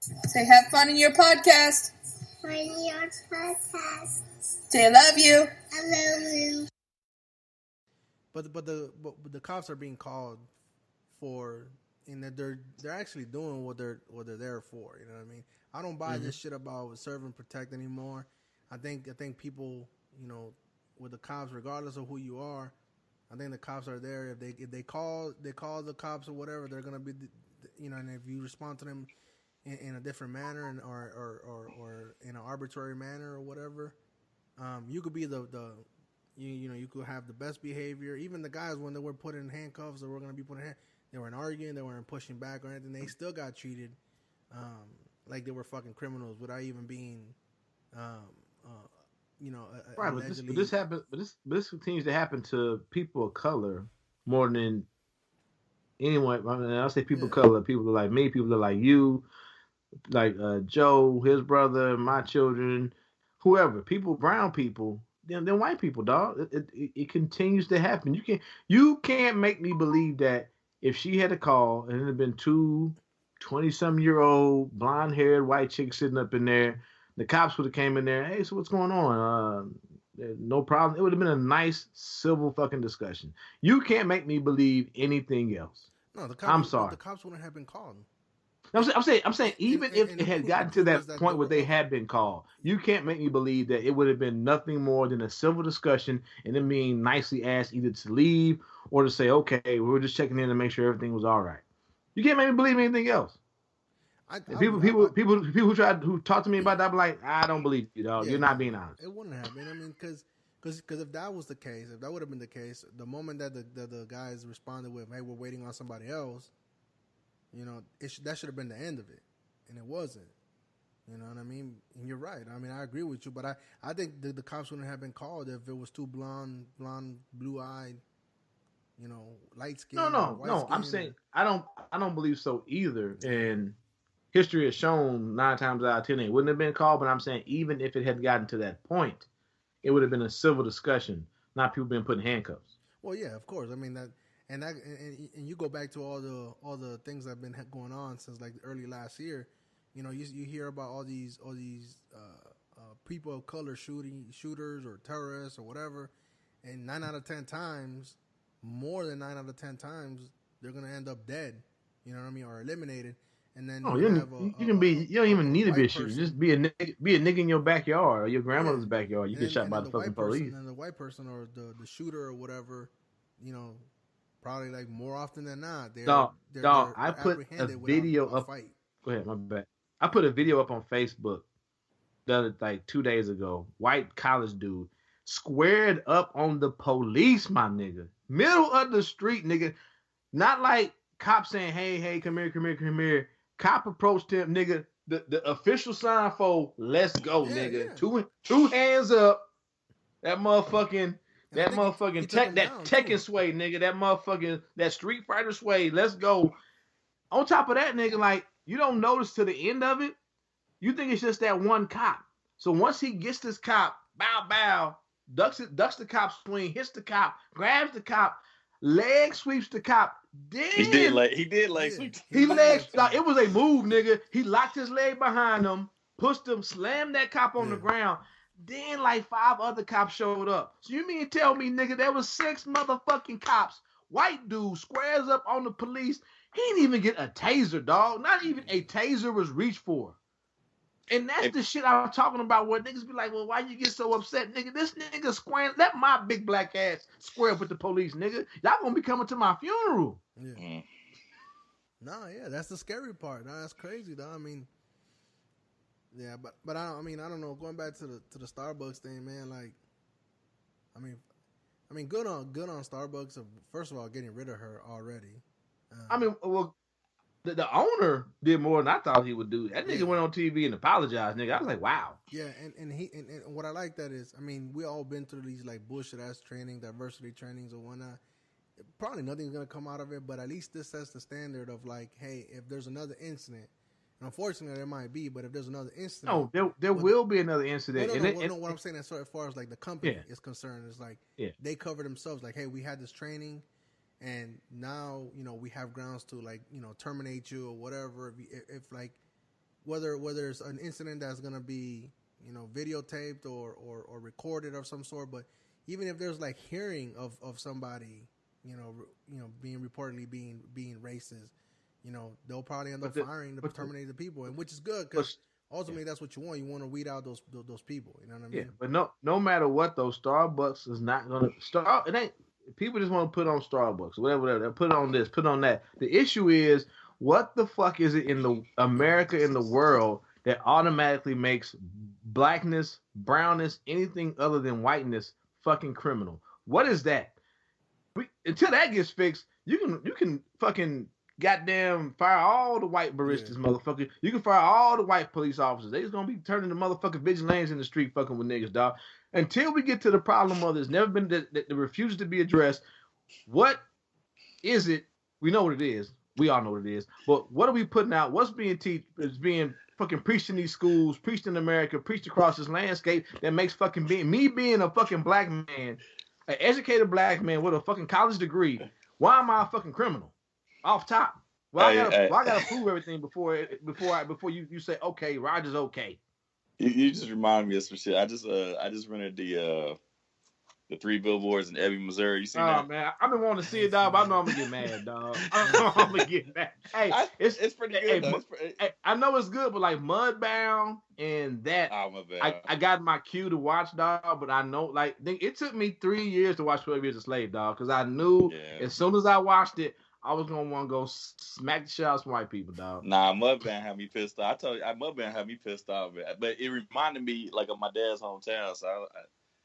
Say have fun in your podcast. Fun in your podcast. Say I love you. I love you. But the cops are being called for, and that they're actually doing what they're there for. You know what I mean? I don't buy this shit about serve and protect anymore. I think people, with the cops, regardless of who you are, I think the cops are there. If they call the cops or whatever, they're gonna be, and if you respond to them in a different manner or in an arbitrary manner or whatever, you could be you could have the best behavior. Even the guys, when they were put in handcuffs or were going to be put in they weren't arguing, they weren't pushing back or anything. They still got treated like they were fucking criminals without even being, right. But this happens. But this continues to happen to people of color more than anyone. I mean, I'll say people of color. People are like me. People are like you, like Joe, his brother, my children, whoever. People, brown people. Than white people, dog. It continues to happen. You can't make me believe that if she had a call and it had been two 20-some-year-old blonde-haired white chicks sitting up in there, the cops would have came in there. Hey, so what's going on? No problem. It would have been a nice civil fucking discussion. You can't make me believe anything else. No, I'm sorry. The cops wouldn't have been called. I'm saying, even if it had gotten to that point where they had been called, you can't make me believe that it would have been nothing more than a civil discussion and then being nicely asked either to leave or to say, okay, we were just checking in to make sure everything was all right. You can't make me believe anything else. People who talk to me about that, I'm like, I don't believe you, dog. You're not being honest. It wouldn't have been. I mean, because if that was the case, if that would have been the case, the moment that the guys responded with, hey, we're waiting on somebody else, that should have been the end of it, and it wasn't. You know what I mean? And you're right. I mean, I agree with you, but I think the cops wouldn't have been called if it was two blonde, blue-eyed, light skin. No. I'm saying I don't believe so either. And history has shown 9 times out of 10 it wouldn't have been called. But I'm saying even if it had gotten to that point, it would have been a civil discussion, not people being put in handcuffs. Well, yeah, of course. I mean that. And you go back to all the things that have been going on since like early last year, you hear about all these people of color shooters or terrorists or whatever, and 9 out of 10 times, more than 9 out of 10 times, they're gonna end up dead. You know what I mean, or eliminated. And then you don't even need to be a shooter. Just be a nigga in your backyard or your grandmother's backyard. You get shot by the fucking police. And the white person or the shooter or whatever, probably like more often than not, they're I put a video up. Fight. Go ahead, my bad. I put a video up on Facebook the other, like 2 days ago. White college dude squared up on the police, my nigga. Middle of the street, nigga. Not like cop saying, hey, come here. Cop approached him, nigga. The official sign for let's go, nigga. Yeah. Two hands up. That motherfucking Tekken sway, nigga. That Street Fighter sway. Let's go. On top of that, nigga, like, you don't notice to the end of it. You think it's just that one cop. So once he gets this cop, bow, ducks the cop swing, hits the cop, grabs the cop, leg sweeps the cop. Then he did leg sweep. He leg, like, it was a move, nigga. He locked his leg behind him, pushed him, slammed that cop on the ground. Then like 5 other cops showed up. So you mean tell me, nigga, there was 6 motherfucking cops. White dude squares up on the police. He didn't even get a taser, dog. Not even a taser was reached for. And that's the shit I'm talking about where niggas be like, well, why you get so upset, nigga? This nigga squaring, let my big black ass square up with the police, nigga. Y'all gonna be coming to my funeral. Yeah. That's the scary part. No, that's crazy, though. I mean, yeah, but I don't know. Going back to the Starbucks thing, man. Like, I mean, good on Starbucks. First of all, getting rid of her already. The owner did more than I thought he would do. That nigga went on TV and apologized, nigga. I was like, wow. Yeah, and what I like that is, I mean, we all been through these like bullshit ass training, diversity trainings or whatnot. Probably nothing's gonna come out of it, but at least this sets the standard of like, hey, if there's another incident. Unfortunately, there might be, but if there's another incident, there will be another incident. What I'm saying, as far as like the company is concerned, is like they cover themselves. Like, hey, we had this training, and now we have grounds to like terminate you or whatever. If like whether it's an incident that's gonna be videotaped or recorded of some sort, but even if there's like hearing of somebody being reportedly being racist, they'll probably end up firing to terminate the people, and which is good because ultimately that's what you want. You want to weed out those people. You know what I mean? Yeah, but no matter what, though, Starbucks is not gonna start. It ain't. People just want to put on Starbucks, whatever. They put on this, put on that. The issue is, what the fuck is it in the America, in the world, that automatically makes blackness, brownness, anything other than whiteness fucking criminal? What is that? Until that gets fixed, you can fucking goddamn fire all the white baristas, motherfucker. You can fire all the white police officers. They just gonna be turning the motherfucking vigilantes in the street fucking with niggas, dog. Until we get to the problem of there's never been that refuses to be addressed. What is it? We know what it is. We all know what it is. But what are we putting out? What's being is being fucking preached in these schools, preached in America, preached across this landscape that makes fucking being a fucking black man, an educated black man with a fucking college degree. Why am I a fucking criminal? Off top. Well, I gotta prove everything before you say okay, Roger's okay. You just remind me of some shit. I just rented the 3 billboards in Ebbing, Missouri. You seen that? Oh man, I've been wanting to see it, dog. But I know I'm gonna get mad, dog. I know I'm gonna get mad. Hey, it's pretty good. I know it's good, but like Mudbound and that, my bad. I got my queue to watch, dog. But I know, like, it took me 3 years to watch 12 Years a Slave, dog, because I knew as soon as I watched it, I was gonna want to go smack the shit out of some white people, dog. Nah, Mudbound had me pissed off. I told you, Mudbound had me pissed off, but it reminded me like of my dad's hometown. So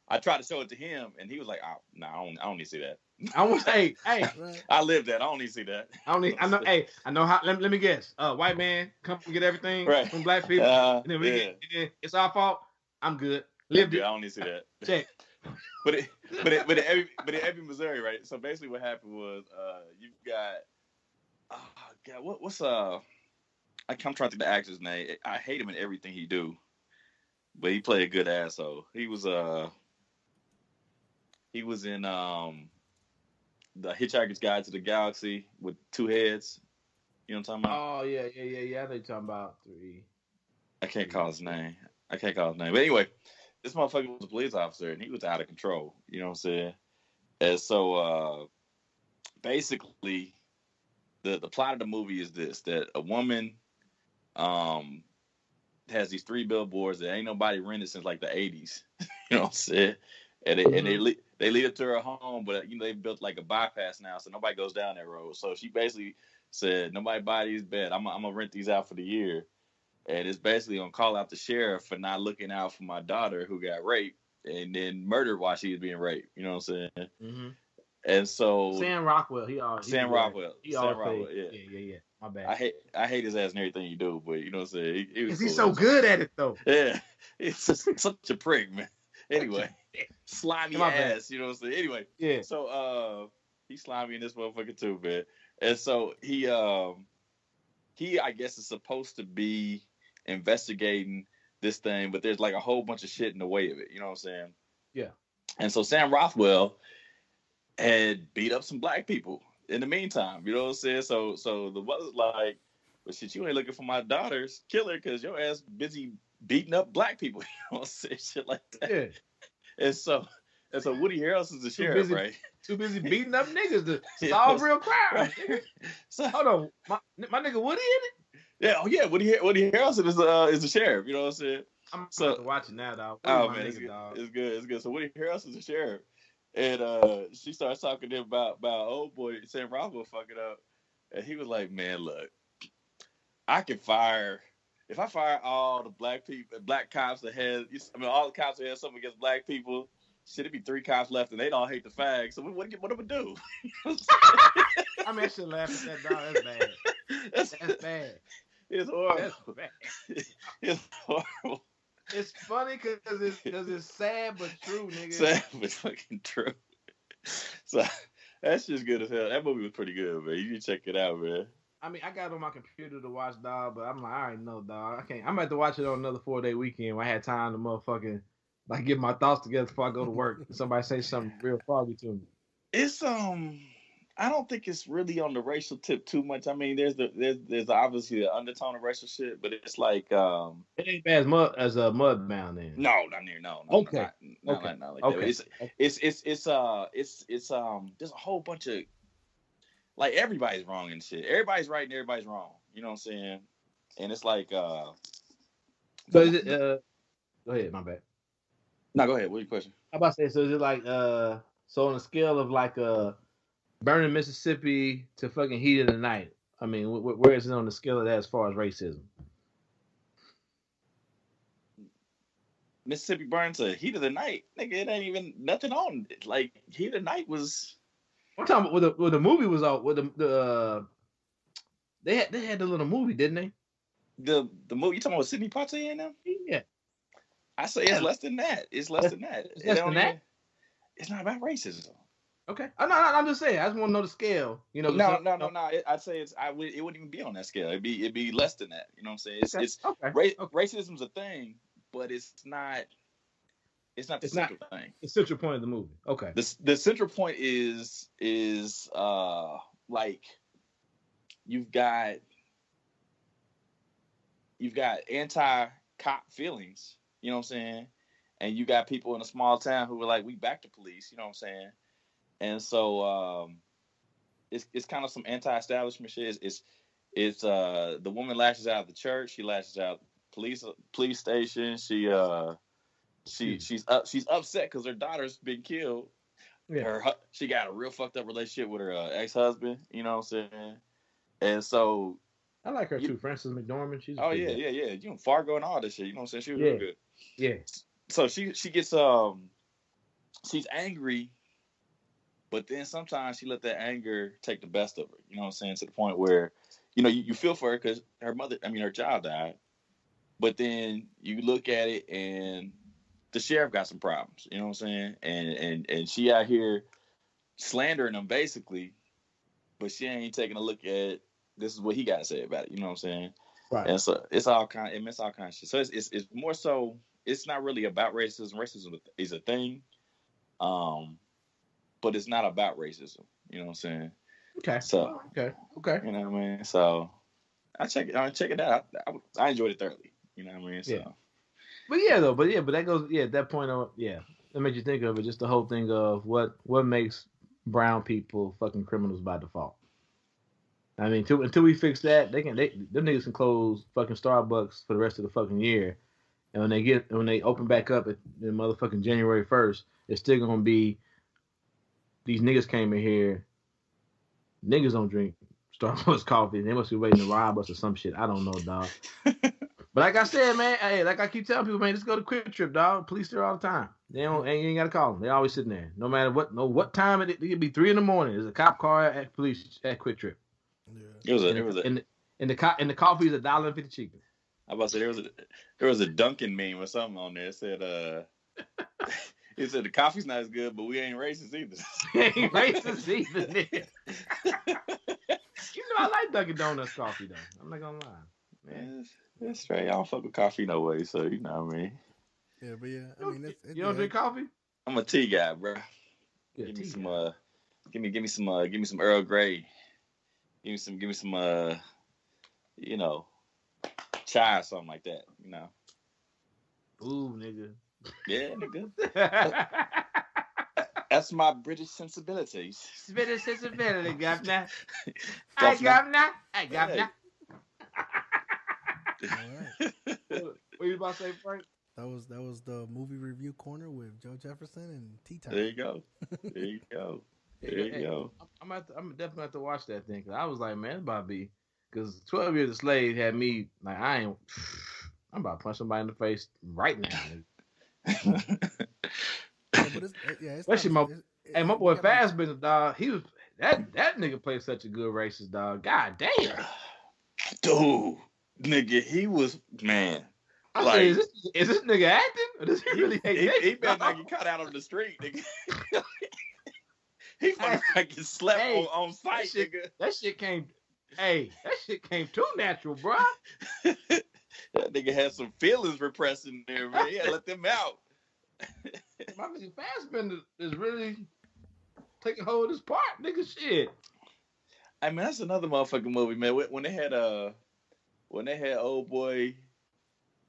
I tried to show it to him, and he was like, "Oh, no, I don't need to see that." I was hey, I lived that. I don't need to see that. I know how. Let me guess. White man come get everything from black people, and then it's our fault. I'm good. Lived it. I don't need to see that. Check. But in Ebbing, Missouri, right? So basically, what happened was, you've got what's I'm trying to think of the actor's name. I hate him in everything he do, but he played a good asshole. He was in the Hitchhiker's Guide to the Galaxy with 2 heads. You know what I'm talking about? Oh yeah. I know you're talking about 3. I can't call his name. But anyway, this motherfucker was a police officer, and he was out of control. You know what I'm saying? And so, basically, the plot of the movie is this: that a woman, has these 3 billboards that ain't nobody rented since like the 80s. You know what I'm saying? And they lead up to her home, but they built like a bypass now, so nobody goes down that road. So she basically said, "Nobody buy these bed. I'm gonna rent these out for the year." And it's basically gonna call out the sheriff for not looking out for my daughter who got raped and then murdered while she was being raped. You know what I'm saying? Mm-hmm. And so Sam Rockwell, Sam Rockwell, yeah. My bad. I hate his ass and everything he do, but you know what I'm saying? He's so good at it though. Yeah, it's such a prick, man. Anyway, slimy ass. You know what I'm saying? Anyway, yeah. So he's slimy in this motherfucker too, man. And so he I guess is supposed to be investigating this thing, but there's like a whole bunch of shit in the way of it. You know what I'm saying? Yeah. And so Sam Rockwell had beat up some black people in the meantime. You know what I'm saying? So the mother's like, "Well, shit, you ain't looking for my daughter's killer because your ass busy beating up black people." You know what I'm saying? Shit like that. Yeah. And so Woody Harrelson's the sheriff, right? Too busy beating up niggas to solve real crime. Right. So hold on, my nigga Woody in it? Yeah, Woody Harrelson is the sheriff. You know what I'm saying? I'm so watching now, dog. Oh man, it's good. So Woody Harrelson's the sheriff, and she starts talking to him about old boy Sam Rockwell fucking up, and he was like, "Man, look, if I fire all the black cops that all the cops that had something against black people, shit, it'd be 3 cops left, and they'd all hate the fags. So what am I do?" I mean, I should laugh at that, dog. That's bad. That's bad. It's horrible. That's bad. It's horrible. It's funny because it's sad but true, nigga. Sad but fucking true. So that's just good as hell. That movie was pretty good, man. You can check it out, man. I mean, I got it on my computer to watch, dog, but I'm like, I already know, dog. I can't. I'm about to watch it on another 4-day weekend when I had time to motherfucking get my thoughts together before I go to work. Somebody say something real foggy to me. It's I don't think it's really on the racial tip too much. I mean, there's obviously the undertone of racial shit, but it's like It ain't bad as a Mudbound then. no, not near, no, Okay. not Okay. like Okay. that. It's there's a whole bunch of like everybody's wrong and shit. Everybody's right and everybody's wrong. You know what I'm saying? And it's like So is it go ahead, my bad. No, go ahead. What's your question? How about to say, so is it like so on a scale of like burning Mississippi to fucking heat of the night? I mean, where is it on the scale of that as far as racism? Mississippi burns to heat of the night, nigga. It ain't even nothing on it. Like heat of the night was. I'm talking about when the movie was out. With they had the little movie, didn't they? The movie you talking about Sidney Poitier in them? Yeah. I say it's less than that. It's less than that. It's less than that. It's not about racism. Okay. I'm just saying. I just want to know the scale. You know. No. I'd say it wouldn't even be on that scale. It'd be less than that. You know what I'm saying? Racism's a thing, but it's not. It's not the central thing. The central point of the movie. Okay. The central point is like you've got anti-cop feelings. You know what I'm saying? And you got people in a small town who were like, we back the police. You know what I'm saying? And so it's kind of some anti-establishment shit. It's the woman lashes out of the church. She lashes out police station. She's upset because her daughter's been killed. Yeah. She got a real fucked up relationship with her ex-husband. You know what I'm saying? And so I like her too, Frances McDormand. She's yeah. You know, Fargo and all this shit. You know what I'm saying? She was real good. Yeah. So she gets she's angry, but then sometimes she let that anger take the best of her. You know what I'm saying? To the point where, you know, you feel for her because her child died. But then you look at it and the sheriff got some problems. You know what I'm saying? And she out here slandering him basically, but she ain't taking a look at this is what he got to say about it. You know what I'm saying? Right. And so it's all kind of shit. So it's more so. It's not really about racism. Racism is a thing, but it's not about racism. You know what I'm saying? Okay. So okay. You know what I mean? So I check it out. I enjoyed it thoroughly. You know what I mean? So. Yeah. But that goes at that point on that makes you think of it. Just the whole thing of what makes brown people fucking criminals by default. I mean, until we fix that, them niggas can close fucking Starbucks for the rest of the fucking year. And when they open back up at the motherfucking January 1st, it's still gonna be these niggas came in here. Niggas don't drink Starbucks coffee. They must be waiting to rob us or some shit. I don't know, dog. But like I said, man, hey, like I keep telling people, man, just go to Quick Trip, dog. Police there all the time. You ain't gotta call them. They always sitting there. No matter what time it could be 3 a.m. There's a cop car at police at Quick Trip. Yeah. And the coffee is $1.50 cheaper. I was about to say there was a Dunkin' meme or something on there. It said it said the coffee's not as good, but we ain't racist either. Ain't racist either, nigga. You know I like Dunkin' Donuts coffee though. I'm not gonna lie, man. That's straight. I don't fuck with coffee no way, so you know what I mean. Yeah, but I mean, you don't drink coffee? I'm a tea guy, bro. Yeah, give me some Earl Grey. Give me some you know, chai or something like that, you know. Ooh, nigga. Yeah, nigga. That's my British sensibilities. British sensibility, governor. Hey, governor. all right. What you about to say, Frank? That was the movie review corner with Joe Jefferson and Tea Time. There you go. I'm definitely have to watch that thing because I was like, man, it's about to be because 12 Years a Slave had me like I'm about to punch somebody in the face right now. Especially my boy Fassbender, dog. He was that nigga played such a good racist, dog. God damn, dude, nigga, he was man. I like, say, is this nigga acting? Or does he really hate he better not get caught out on the street, nigga. He fucking get slept on sight, nigga. That shit came too natural, bro. That nigga had some feelings repressed in there, man. He had to let them out. My nigga Fassbender is really taking hold of this part, nigga. Shit. I mean, that's another motherfucking movie, man. When they had old boy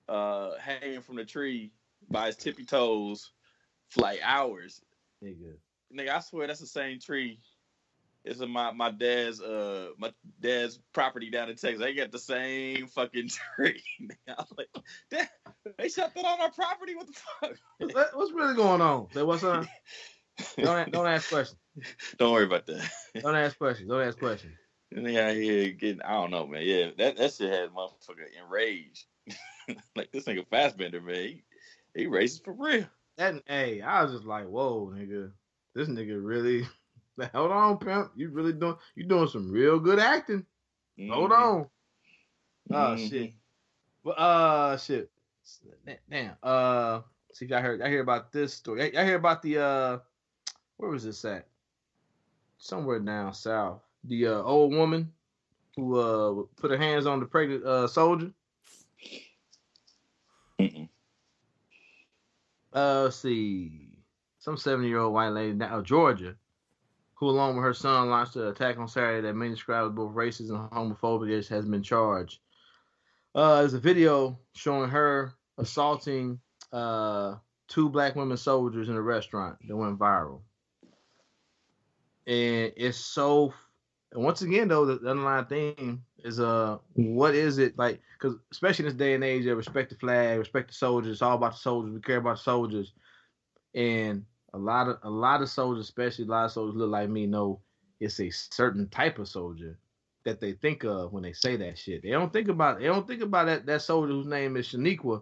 hanging from the tree by his tippy toes for like hours. Nigga, I swear that's the same tree. It's my dad's property down in Texas. They got the same fucking tree. I was like, damn, they shut that on our property? What the fuck? What's really going on? Say what's up? Don't ask questions. Don't worry about that. Don't ask questions. Don't ask questions. And they out here getting, I don't know, man. Yeah, that shit had motherfucker enraged. Like this nigga Fassbender, man. He racist for real. Hey, I was just like, whoa, nigga. This nigga really. Hold on, pimp. You doing some real good acting. Mm-hmm. Hold on. Oh shit. Well, shit. Damn. See if I hear about this story. I hear about the where was this at? Somewhere down south. The old woman who put her hands on the pregnant soldier. Let's see. Some 70-year-old white lady now Georgia, who along with her son launched an attack on Saturday that many described as both racist and homophobic, has been charged. There's a video showing her assaulting 2 black women soldiers in a restaurant that went viral. And it's so... And once again, though, the underlying theme is what is it like? Because especially in this day and age, they respect the flag, respect the soldiers. It's all about the soldiers. We care about the soldiers. And a lot of soldiers, especially a lot of soldiers look like me, know it's a certain type of soldier that they think of when they say that shit. They don't think about that soldier whose name is Shaniqua,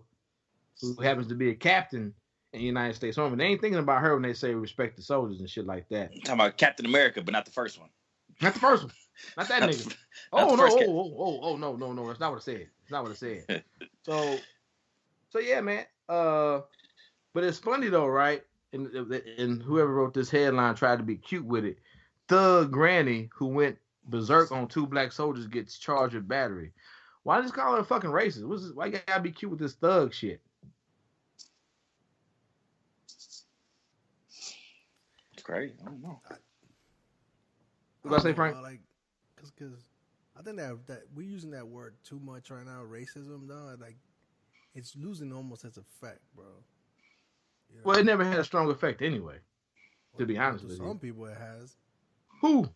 who happens to be a captain in the United States Army. They ain't thinking about her when they say respect the soldiers and shit like that. I'm talking about Captain America, but not the first one. Not the first one. Not that nigga. No. That's not what I said. That's not what I said. So yeah, man. But it's funny though, right? And whoever wrote this headline tried to be cute with it. Thug Granny, who went berserk on 2 black soldiers, gets charged with battery. Why just call her a fucking racist? Why you gotta be cute with this thug shit? It's crazy. I don't know. What did I say, Frank? Like, because I think that we're using that word too much right now, racism, though. Like, it's losing almost its effect, bro. You know? Well, it never had a strong effect anyway, to be honest with you. Some people it has. Who?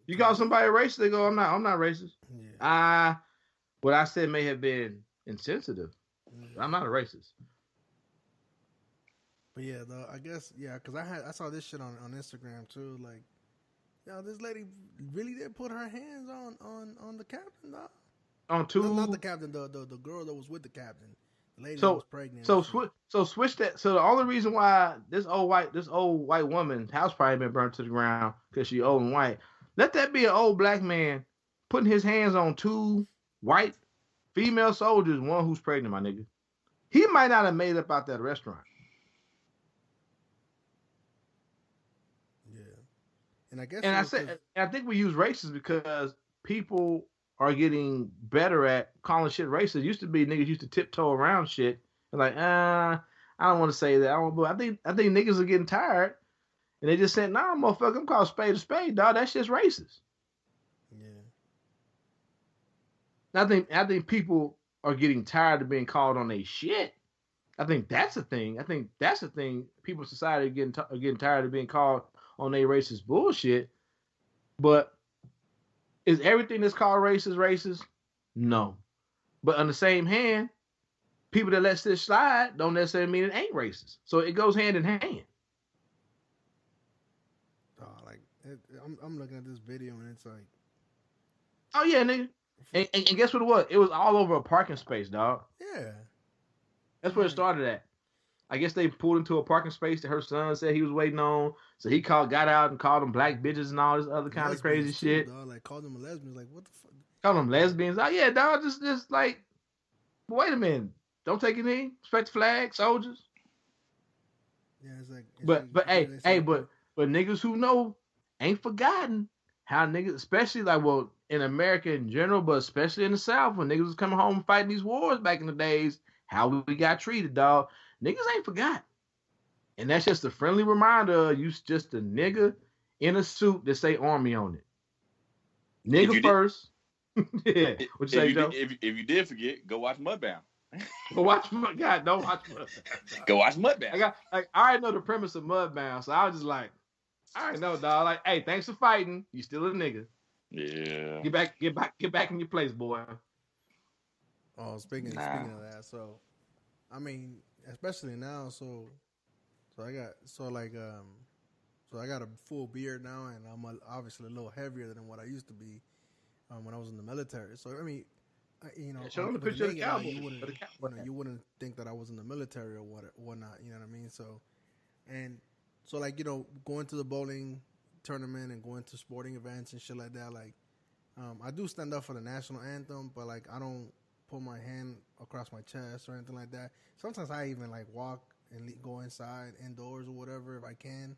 You call somebody racist, they go, I'm not racist. Yeah. What I said may have been insensitive. Yeah. I'm not a racist. But yeah, though, I guess, yeah, because I saw this shit on Instagram, too, like, yo, this lady really did put her hands on the captain, though. On 2? No, not the captain, the girl that was with the captain. The lady that was pregnant. So switch that. So the only reason why this old white woman's house probably been burnt to the ground because she old and white. Let that be an old black man putting his hands on 2 white female soldiers, one who's pregnant, my nigga. He might not have made it up out that restaurant. And I guess, I think we use racist because people are getting better at calling shit racist. It used to be niggas used to tiptoe around shit and like, I don't want to say that. I think niggas are getting tired, and they just said, nah, motherfucker, I'm called spade a spade, dog. That shit's racist. Yeah. I think people are getting tired of being called on their shit. I think that's a thing. People in society are getting tired of being called on their racist bullshit. But is everything that's called racist? No. But on the same hand, people that let shit slide don't necessarily mean it ain't racist. So it goes hand in hand. I'm looking at this video and it's like, oh yeah, nigga. And guess what it was? It was all over a parking space, dog. Yeah. That's where it started at. I guess they pulled into a parking space that her son said he was waiting on. So he got out and called them black bitches and all this other kind of crazy shit. Dog. Like, called them lesbians. Like, what the fuck? Called them lesbians. Oh, yeah, dog. Just like, wait a minute. Don't take it in. Respect the flag, soldiers. Yeah, it's like. But niggas who know ain't forgotten how niggas, especially like, well, in America in general, but especially in the South, when niggas was coming home and fighting these wars back in the days, how we got treated, dog. Niggas ain't forgot. And that's just a friendly reminder, you just a nigga in a suit that say Army on it. If Nigga you first. Yeah. If, What you say, Joe? if you did forget, go watch Mudbound. Go watch God, don't watch Mudbound. Go watch Mudbound. I already know the premise of Mudbound, so I was just like, I already know, dog. Like, hey, thanks for fighting. You still a nigga. Yeah. Get back in your place, boy. Oh, speaking of that, so I mean, especially now, so I got so I got a full beard now, and I'm obviously a little heavier than what I used to be when I was in the military. So I mean, Show them the with picture of the naked eye, cowboy. you wouldn't think that I was in the military or whatnot. You know what I mean? So like going to the bowling tournament and going to sporting events and shit like that. Like, I do stand up for the national anthem, but like I don't put my hand across my chest or anything like that. Sometimes I even like walk and go inside, indoors or whatever if I can.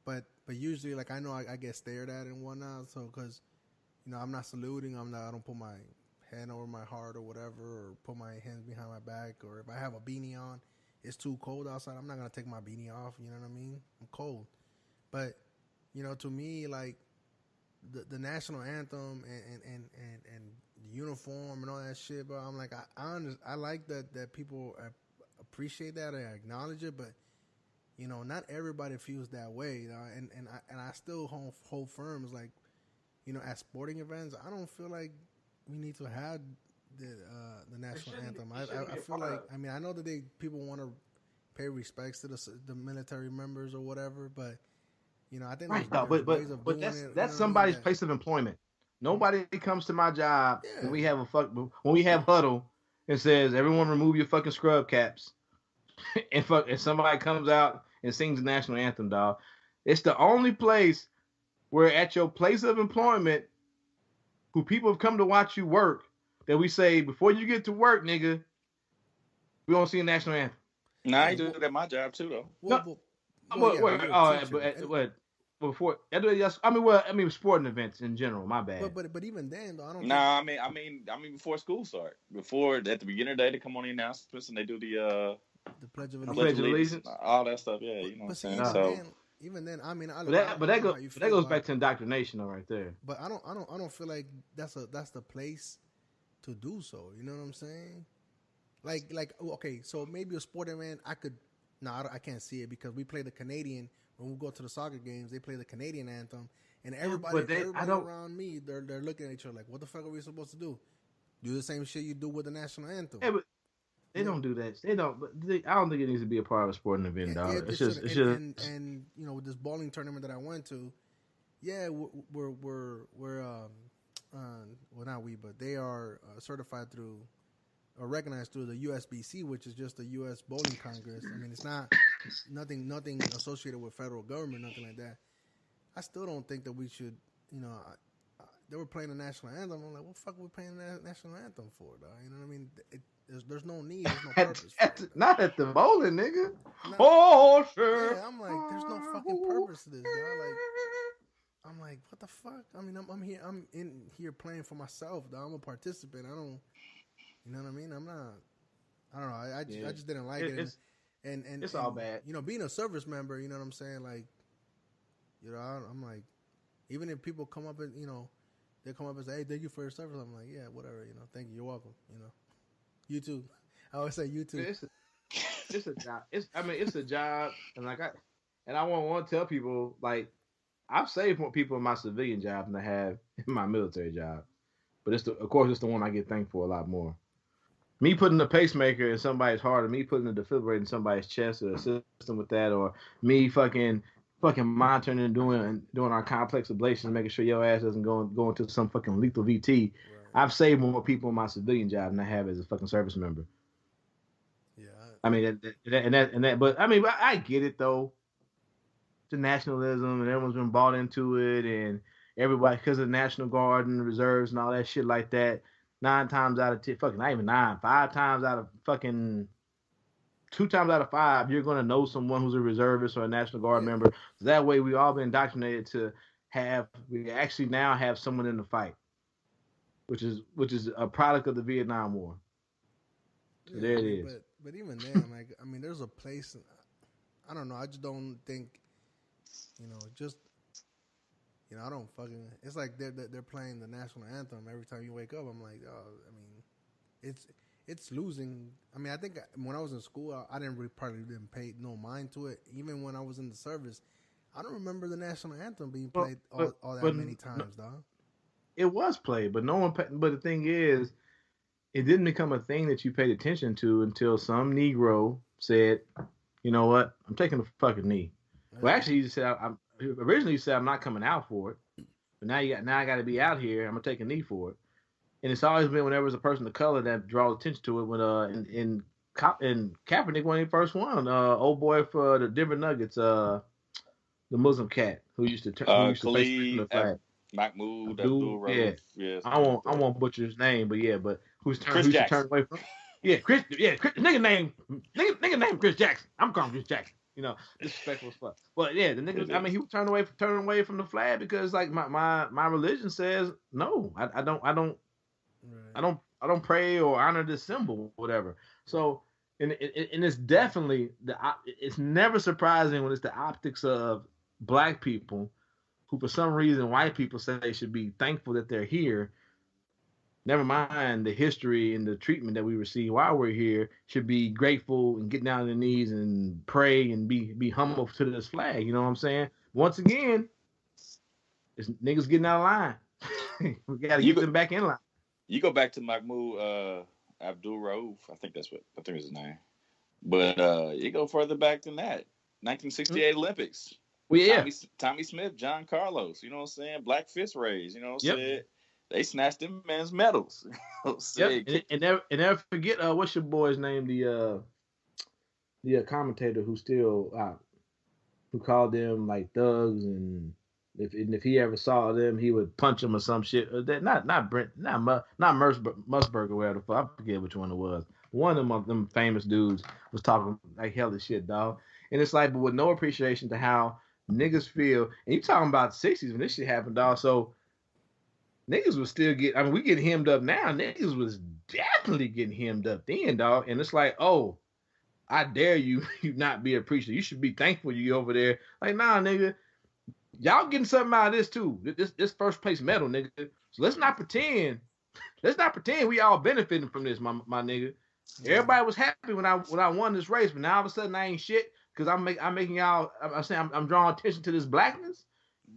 But usually like I know I get stared at and whatnot. So because I'm not saluting, I don't put my hand over my heart or whatever, or put my hands behind my back, or if I have a beanie on, it's too cold outside, I'm not gonna take my beanie off. You know what I mean? I'm cold, but to me, like the national anthem and the uniform and all that shit, bro. I'm like I like that people appreciate that and acknowledge it, but not everybody feels that way. And I still hold firm. It's like at sporting events, I don't feel like we need to have the national anthem. I feel like I know that people want to pay respects to the military members or whatever, but I think right, there's ways of but doing that's it. somebody's place of employment. Nobody comes to my job when we have huddle and says everyone remove your fucking scrub caps and somebody comes out and sings the national anthem, dog. It's the only place where at your place of employment, who people have come to watch you work, that we say before you get to work, nigga, we don't see a national anthem. Nah, I do that at my job too, though. Before sporting events in general. My bad. But even then, though, I don't. Nah, I mean, before school start, before at the beginning of the day, they come on the announcements and they do the Pledge of Allegiance, all that stuff. Yeah, you know what I'm saying. Even then, I mean, that goes back to indoctrination, though, right there. But I don't feel like that's the place to do so. You know what I'm saying? Like okay, so maybe a sporting event I can't see it because we play the Canadian when we go to the soccer games. They play the Canadian anthem, and everybody around me they're looking at each other like, what the fuck are we supposed to do? Do the same shit you do with the national anthem? Yeah, but they don't do that. They don't. But I don't think it needs to be a part of a sporting event, dog. It's just and with this bowling tournament that I went to, yeah, we're well, not we, but they are certified through or recognized through the USBC, which is just the U.S. Bowling Congress. I mean, it's not nothing associated with federal government, nothing like that. I still don't think that we should, they were playing the national anthem. I'm like, what the fuck are we playing the national anthem for, dog? You know what I mean? There's no need, there's no purpose. Not at the bowling, nigga. Oh, sure. Yeah, I'm like, there's no fucking purpose to this, dog. I'm like, what the fuck? I mean, I'm in here playing for myself, dog. I'm a participant. I don't. You know what I mean? I'm not. I don't know. I just didn't like it. And it's all bad. Being a service member, you know what I'm saying? Like, I'm like, even if people come up and they come up and say, "Hey, thank you for your service," I'm like, yeah, whatever. Thank you. You're welcome. You too. I always say you too. It's a job. It's a job, and I want to tell people like I've saved more people in my civilian job than I have in my military job. But of course it's the one I get thanked for a lot more. Me putting a pacemaker in somebody's heart, or me putting a defibrillator in somebody's chest, or a system with that, or me fucking monitoring and doing our complex ablations, making sure your ass doesn't go into some fucking lethal VT. Right. I've saved more people in my civilian job than I have as a fucking service member. Yeah, but I get it though. The nationalism and everyone's been bought into it, and everybody because of the National Guard and the reserves and all that shit like that. 9 times out of 10, fucking not even 9, 5 times out of fucking 2 times out of 5, you're gonna know someone who's a reservist or a National Guard member. So that way, we all been indoctrinated to we actually now have someone in the fight, which is a product of the Vietnam War. So there it is. But even then, there's a place. I don't know. I just don't think Just I don't fucking. It's like they're playing the national anthem every time you wake up. I'm like, oh, I mean, it's losing. I mean, I think when I was in school, I didn't pay no mind to it. Even when I was in the service, I don't remember the national anthem being played all that many times, dog. It was played, but no one. But the thing is, it didn't become a thing that you paid attention to until some Negro said, "You know what? I'm taking a fucking knee." Well, actually, he said, originally he said, "I'm not coming out for it," but now I got to be out here. I'm gonna take a knee for it. And it's always been whenever there's a person of color that draws attention to it. When in Kaepernick when he first won, old boy for the Denver Nuggets, the Muslim cat who used to face the flag. Mahmoud Abdul-Rauf. Yeah. I won't butcher his name, but who's to turn away from? Yeah, Chris. Nigga name Chris Jackson. I'm calling Chris Jackson. Disrespectful as fuck. But yeah, the nigga. I mean, he was turning away from the flag because like my religion says no. I don't pray or honor this symbol, or whatever. So, and it's definitely it's never surprising when it's the optics of black people who, for some reason, white people say they should be thankful that they're here. Never mind the history and the treatment that we receive while we're here. Should be grateful and get down on their knees and pray and be humble to this flag. You know what I'm saying? Once again, it's niggas getting out of line. We got to get them back in line. You go back to Mahmoud Abdul-Rauf. I think is his name. But you go further back than that. 1968 Olympics. Well, yeah. Tommy Smith, John Carlos. You know what I'm saying? Black fist raised. You know what I'm saying? They snatched them men's medals. Yep. And never forget what's your boy's name? The commentator who still who called them like thugs, and if he ever saw them, he would punch them or some shit. Not Brent, not Musburger, whatever the fuck. I forget which one it was. One of them famous dudes was talking like hell of shit, dog. And it's like, but with no appreciation to how niggas feel. And you talking about the 60s when this shit happened, dog. So niggas was still we getting hemmed up now. Niggas was definitely getting hemmed up then, dog. And it's like, oh, I dare you not be appreciative. You should be thankful you over there. Like, nah, nigga. Y'all getting something out of this too. This first place medal, nigga. So let's not pretend we all benefiting from this, my nigga. Everybody was happy when I won this race, but now all of a sudden I ain't shit because I'm making y'all. I'm drawing attention to this blackness.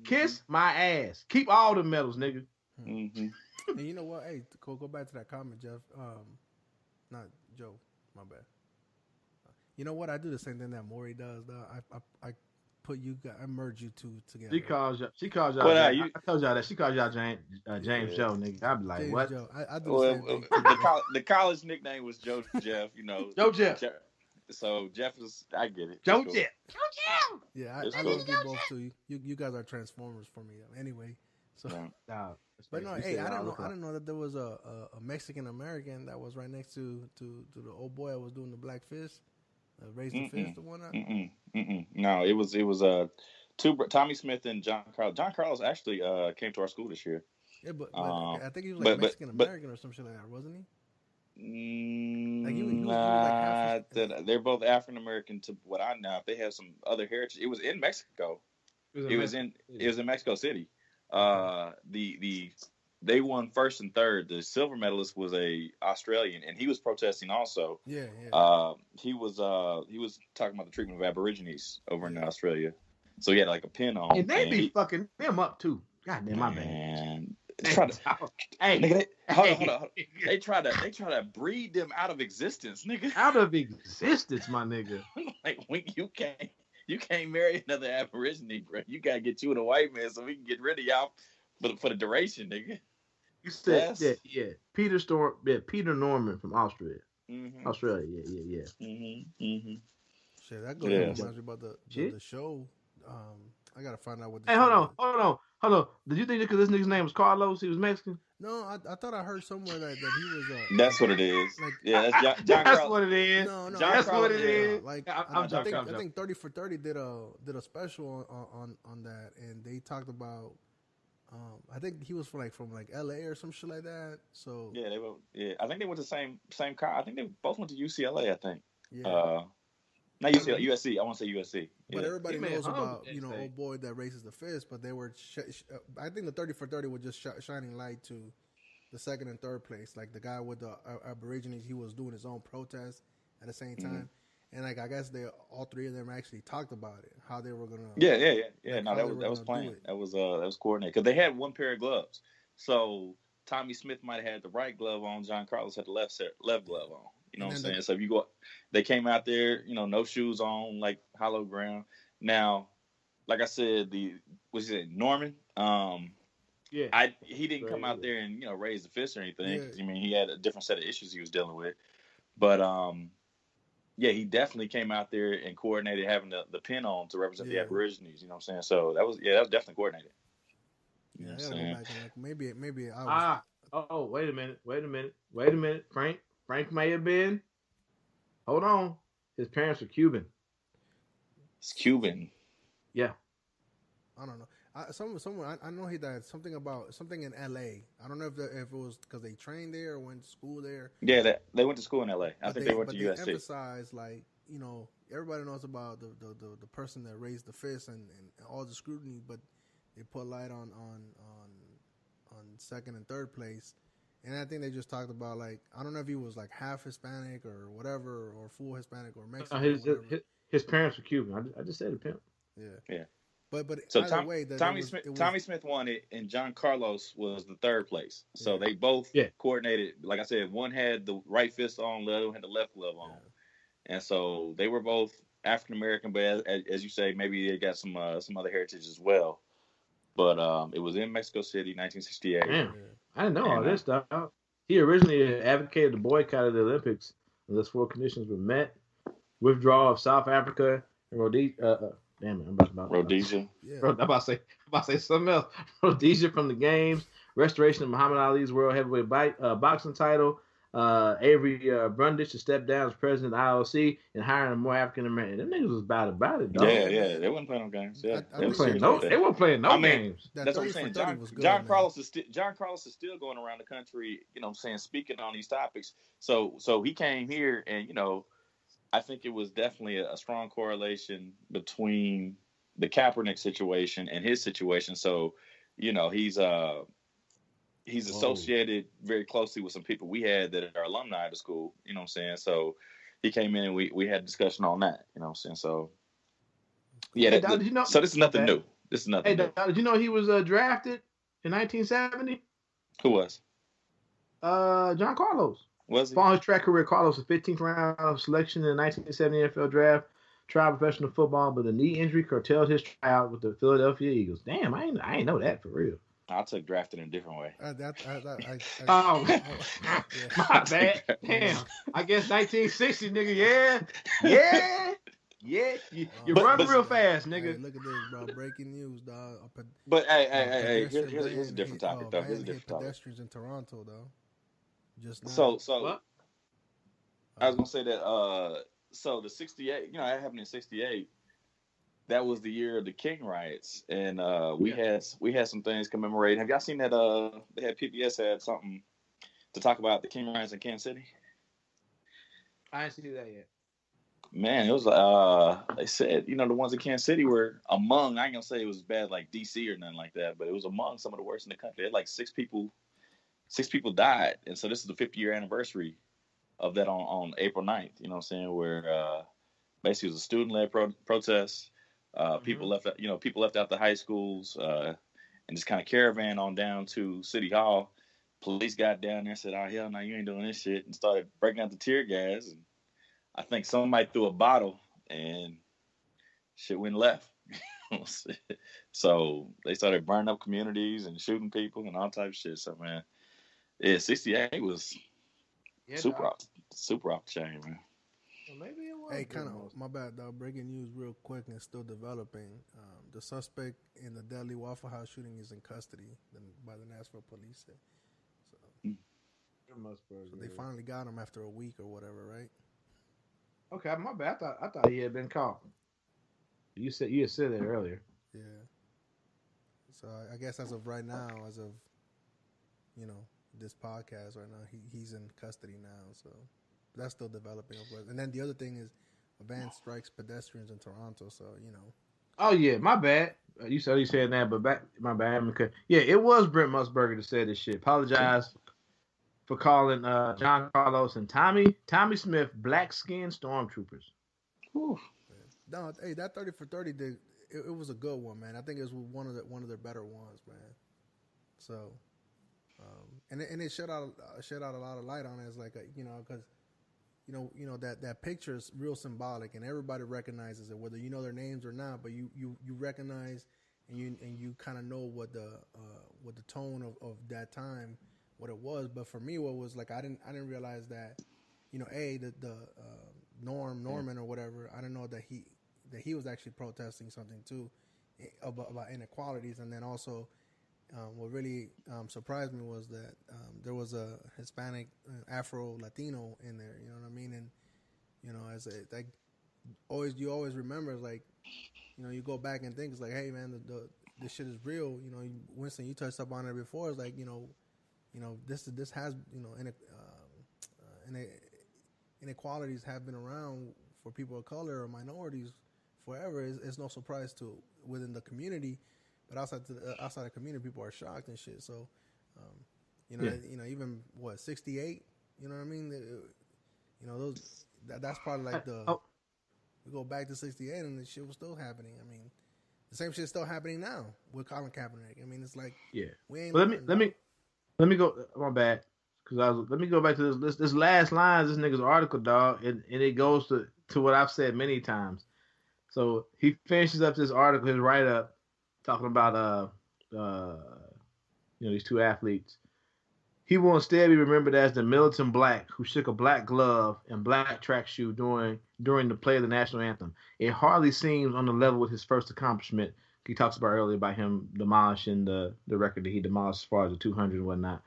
Kiss my ass. Keep all the medals, nigga. Mm-hmm. And you know what? Hey, go back to that comment, Jeff. Not Joe. My bad. You know what? I do the same thing that Maury does. I put you guys, I merge you two together. She calls y'all. I told y'all that she calls y'all James Joe, nigga. I'd be like, James what? Joe. I do the same thing. The college nickname was Joe Jeff. Joe Jeff. So Jeff is, I get it. Joe Jeff. Yeah, I love you both too. You guys are transformers for me. Anyway, so. But no, hey, I didn't know that there was a Mexican American that was right next to the old boy that was doing the black fist. Raised the fist or whatnot? No, it was two Tommy Smith and John Carlos. John Carlos actually came to our school this year. Yeah, but I think he was like Mexican American or some shit like that, wasn't he? Like he was like half. They're both African American to what I know. If they have some other heritage, it was in Mexico. It was in Mexico City. They won first and third. The silver medalist was a Australian, and he was protesting also. Yeah. He was talking about the treatment of Aborigines over in Australia. So he had like a pin on. And they be fucking them up too. God damn, my man. Hold on. They try to breed them out of existence, nigga. Out of existence, my nigga. Like when you can't marry another Aborigine, bro. You gotta get you with a white man so we can get rid of y'all for the duration, nigga. You said Peter Norman from Austria. Mm-hmm. Australia, yeah. Mm-hmm. Shit, that goes reminds me about the show. I gotta find out what. Hey, hold on. Did you think because this nigga's name was Carlos, he was Mexican? No, I thought I heard somewhere that he was. That's what it is. Like, that's John That's what it is. No, that's what it is. Like I think 30 for 30 did a special on that, and they talked about. I think he was from LA or some shit like that. So they were. Yeah, I think they went to the same car. I think they both went to UCLA. I think. Yeah. Not UCLA, USC. I want to say USC. But Yeah. everybody He made knows home about, that day. old boy that raises the fist, but they were, I think the 30 for 30 was just shining light to the second and third place. Like the guy with the Aborigines, he was doing his own protest at the same time. And like, I guess all three of them actually talked about it, how they were going to. Yeah. Like, No, that was planned. That was coordinated. Because they had one pair of gloves. So Tommy Smith might have had the right glove on. John Carlos had the left glove on. You know what I'm saying? So if you go, they came out there, no shoes on, like hollow ground. Now, like I said, Norman? He didn't come out there and raise the fist or anything. Yeah. I mean, he had a different set of issues he was dealing with. But he definitely came out there and coordinated having the pin on to represent the Aborigines. You know what I'm saying? So that was definitely coordinated. You know what I'm saying? Go back and maybe I was. Oh, wait a minute. Frank may have been. Hold on. His parents were Cuban. It's Cuban. Yeah. I don't know. I know he died. Something in L.A. I don't know if it was because they trained there or went to school there. Yeah, they went to school in L.A. I think they went to USC. They emphasized, like, everybody knows about the person that raised the fist and all the scrutiny, but they put light on second and third place. And I think they just talked about, like, I don't know if he was like half Hispanic or whatever, or full Hispanic or Mexican. His parents were Cuban. I just said a pimp. Yeah. But so Tommy Smith won it, and John Carlos was the third place. So they both coordinated. Like I said, one had the right fist on, the other one had the left glove on, and so they were both African American. But as you say, maybe they got some other heritage as well. But it was in Mexico City, 1968. Damn. I didn't know all this stuff. He originally advocated the boycott of the Olympics unless four conditions were met: withdrawal of South Africa and Rhodesia. Damn it, I'm about Rhodesia. I'm about to say something else. Rhodesia from the games, restoration of Muhammad Ali's world heavyweight boxing title, Avery Brundage to step down as president of the IOC, and hiring a more African American. Them niggas was about it, dog. Yeah. They wasn't playing no games. Yeah, they weren't playing no games. That's what I'm saying. John Carlos is still going around the country, speaking on these topics. So he came here, and I think it was definitely a strong correlation between the Kaepernick situation and his situation. So, he's associated very closely with some people we had that are alumni of the school. You know what I'm saying? So he came in and we had a discussion on that. You know what I'm saying? So so this is nothing new. This is nothing new. Did you know he was drafted in 1970? Who was? John Carlos. Was he? Following his track career, Carlos was 15th round of selection in the 1970 NFL draft, tried professional football, but a knee injury curtailed his tryout with the Philadelphia Eagles. Damn, I ain't know that for real. I took drafted in a different way. My bad. Damn. I guess 1960, nigga. Yeah. You run real fast, nigga. Hey, look at this, bro. Breaking news, dog. But hey, here's a different topic, though. Here's a different topic. Pedestrians in Toronto, though. Just now. So what? I was gonna say that. So the 68, that happened in 68. That was the year of the King riots, and we had some things commemorating. Have y'all seen that? They had PBS had something to talk about the King riots in Kansas City. I didn't see that yet. Man, it was they said the ones in Kansas City were among. I ain't gonna say it was bad like DC or nothing like that, but it was among some of the worst in the country. They had like six people died, and so this is the 50-year anniversary of that on April 9th. You know what I'm saying? Where basically it was a student-led protest. People left out the high schools and just kind of caravan on down to City Hall. Police got down there and said, "Oh hell no, you ain't doing this shit," and started breaking out the tear gas. And I think somebody threw a bottle and shit went left. So they started burning up communities and shooting people and all types of shit. So man, 68 was super off the chain, man. Well, maybe it was. Hey, kind of, my bad, dog. Breaking news real quick and still developing. The suspect in the deadly Waffle House shooting is in custody by the Nashville police. So they finally got him after a week or whatever, right? Okay, my bad. I thought he had been caught. You had said that earlier. Yeah. So I guess as of right now, this podcast right now, he's in custody now. So that's still developing, of course. And then the other thing is, van strikes pedestrians in Toronto. So Oh yeah, my bad. You said that, but my bad. Because, yeah, it was Brent Musburger that said this shit. Apologize for calling John Carlos and Tommy Smith black skinned stormtroopers. Whew. no, hey, that 30 for 30 did it was a good one, man. I think it was one of their better ones, man. So, and it shed out a lot of light on it. It's like because that picture is real symbolic, and everybody recognizes it, whether you know their names or not. But you recognize and you kind of know what the tone of that time, what it was. But for me, what was like I didn't realize that the Norman or whatever. I didn't know that he was actually protesting something too about inequalities, and then also. What really surprised me was that there was a Hispanic Afro Latino in there. You know what I mean? And as you always remember, it's like you go back and think it's like, hey man, this shit is real. Winston, you touched up on it before. It's like this has inequalities have been around for people of color or minorities forever. It's no surprise to within the community. But outside the community, people are shocked and shit. So, even 68. You know what I mean? That's probably like we go back to 68 and the shit was still happening. I mean, the same shit's still happening now with Colin Kaepernick. I mean, it's like we ain't. Let me go. My bad. Let me go back to this last line of this nigga's article, dog, and it goes to what I've said many times. So he finishes up this article, his write up. Talking about these two athletes. He will instead be remembered as the militant black who shook a black glove and black track shoe during the play of the national anthem. It hardly seems on the level with his first accomplishment. He talks about earlier about him demolishing the record that he demolished as far as the 200 and whatnot.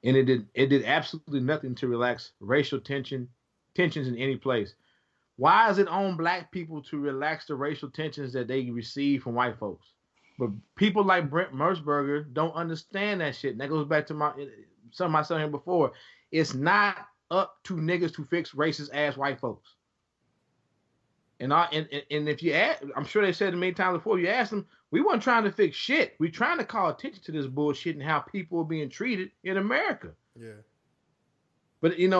And it did absolutely nothing to relax racial tensions in any place. Why is it on black people to relax the racial tensions that they receive from white folks? But people like Brent Musburger don't understand that shit. And that goes back to something I said here before. It's not up to niggas to fix racist ass white folks. And if you ask, I'm sure they said it many times before. You ask them, we weren't trying to fix shit. We're trying to call attention to this bullshit and how people are being treated in America. Yeah. But and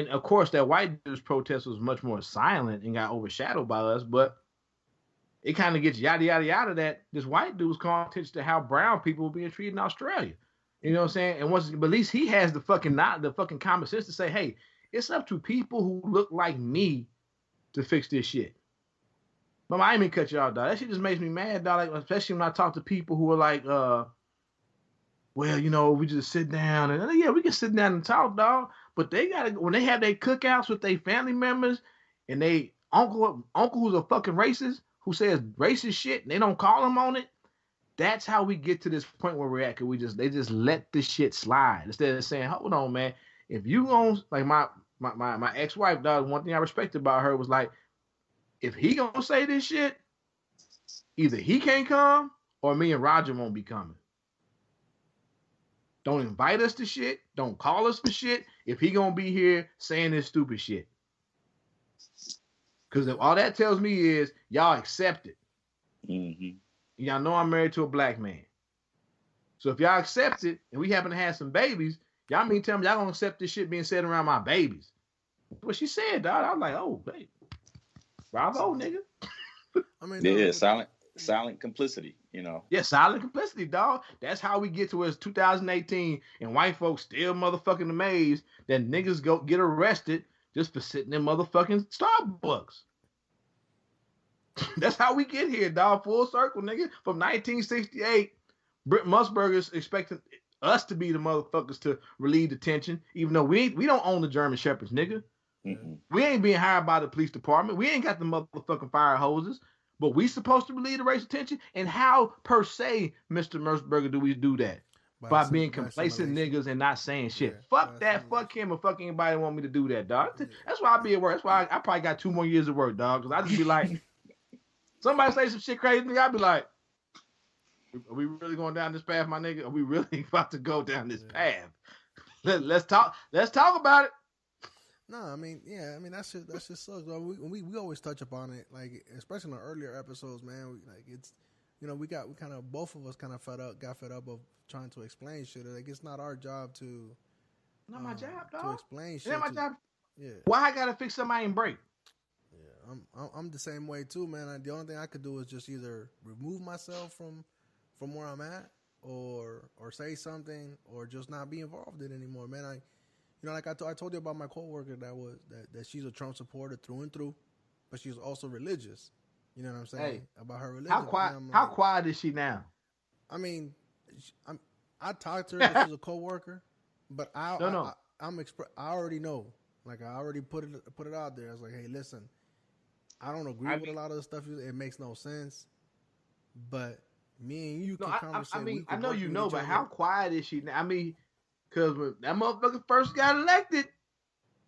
of course that white dude's protest was much more silent and got overshadowed by us. But it kind of gets yada, yada, yada that this white dude's calling attention to how brown people are being treated in Australia. You know what I'm saying? And but at least he has the fucking common sense to say, hey, it's up to people who look like me to fix this shit. But I ain't mean to cut you out, dog. That shit just makes me mad, dog. Like, especially when I talk to people who are like, we just sit down and yeah, we can sit down and talk, dog. But they when they have their cookouts with their family members and they uncle who's a fucking racist, who says racist shit and they don't call him on it, that's how we get to this point where we're at. Cause they just let this shit slide instead of saying, hold on, man. If you gonna like my ex-wife, dog, one thing I respected about her was like, if he gonna say this shit, either he can't come or me and Roger won't be coming. Don't invite us to shit. Don't call us for shit. If he gonna be here saying this stupid shit. Because all that tells me is y'all accept it. Mm-hmm. Y'all know I'm married to a black man. So if y'all accept it and we happen to have some babies, y'all mean tell me y'all gonna accept this shit being said around my babies. What she said, dog. I was like, oh, baby. Bravo, nigga. I mean, silent complicity, Yeah, silent complicity, dog. That's how we get to where it's 2018 and white folks still motherfucking amazed that niggas go get arrested just for sitting in motherfucking Starbucks. That's how we get here, dog. Full circle, nigga. From 1968, Brent Musburger's expecting us to be the motherfuckers to relieve the tension, even though we don't own the German Shepherds, nigga. Mm-hmm. We ain't being hired by the police department. We ain't got the motherfucking fire hoses. But we supposed to relieve the racial tension? And how, per se, Mr. Musburger, do we do that? By being complacent niggas and not saying shit. Yeah, fuck that. Fuck him. Or fuck anybody that want me to do that, dog. Yeah. That's why I be at work. That's why I probably got 2 more years of work, dog. Because I just be like, somebody say some shit crazy to me, I be like, are we really going down this path, my nigga? Are we really about to go down this path? Let's talk about it. No, I mean, yeah, I mean that shit sucks. Well, we always touch upon it, like especially in the earlier episodes, man. Like it's, we kind of both of us kind of got fed up of trying to explain shit. Like it's not our job to. Not my job, dog. To explain shit. Not my job. Yeah. Why I gotta fix somebody and break? Yeah, I'm the same way too, man. The only thing I could do is just either remove myself from where I'm at, or say something, or just not be involved in it anymore, man. Like I told you about my coworker that she's a Trump supporter through and through, but she's also religious. You know what I'm saying? Hey, about her religion. How quiet is she now? I mean, I talked to her if she's a coworker, but I already know. Like I already put it out there. I was like, hey, listen, I don't agree with a lot of the stuff. It makes no sense. But me and you can conversate. I know you know, but how quiet is she now? I mean, because when that motherfucker first got elected,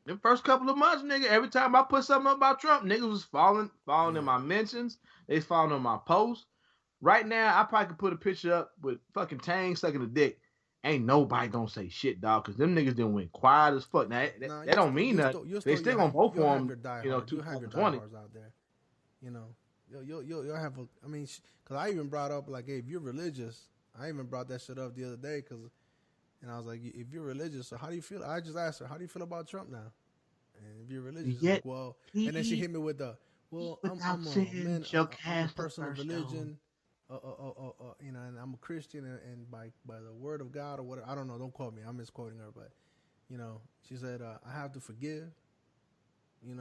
the first couple of months, nigga, every time I put something up about Trump, niggas was following in my mentions. They following on my posts. Right now, I probably could put a picture up with fucking Tang sucking a dick. Ain't nobody gonna say shit, dog, because them niggas didn't went quiet as fuck. Now, that don't mean nothing. They still gonna vote for him, 2020. Out there. You'll have I mean, because I even brought up, like, hey, if you're religious, I even brought that shit up the other day, and I was like, if you're religious, so how do you feel? I just asked her, how do you feel about Trump now? And if you're religious, like, well, and then she hit me with I'm a person of religion. And I'm a Christian, and by the word of God or whatever, I don't know. Don't quote me. I'm misquoting her, but she said, I have to forgive.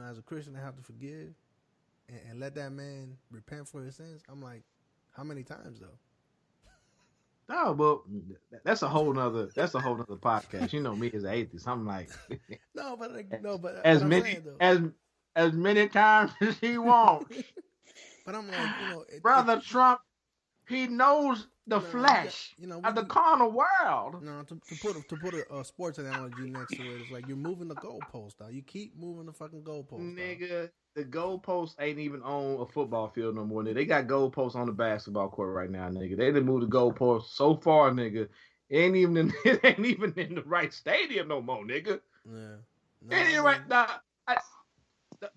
As a Christian, I have to forgive and let that man repent for his sins. I'm like, how many times though? No, but that's a whole nother podcast. You know me as an atheist. I'm like, but as many times as he wants. But I'm like, brother Trump, he knows the flesh of the carnal world. To put a sports analogy next to it, it's like you're moving the goalpost, dog. You keep moving the fucking goalpost, nigga. Dog. The goalpost ain't even on a football field no more. Nigga. They got goalposts on the basketball court right now, nigga. They done moved the goalpost so far, nigga. It ain't even in the right stadium no more, nigga. Yeah. Right now.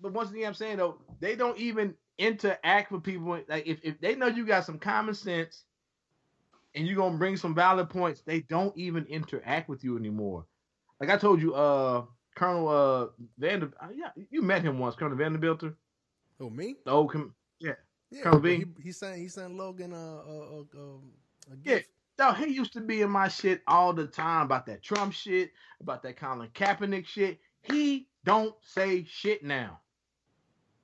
But once again, I'm saying though, they don't even interact with people. Like if they know you got some common sense and you're gonna bring some valid points, they don't even interact with you anymore. Like I told you, Colonel you met him once, Colonel Vanderbilt. Oh, me? The old yeah. Colonel V. He sent Logan a gift. Yeah. No, he used to be in my shit all the time about that Trump shit, about that Colin Kaepernick shit. He don't say shit now.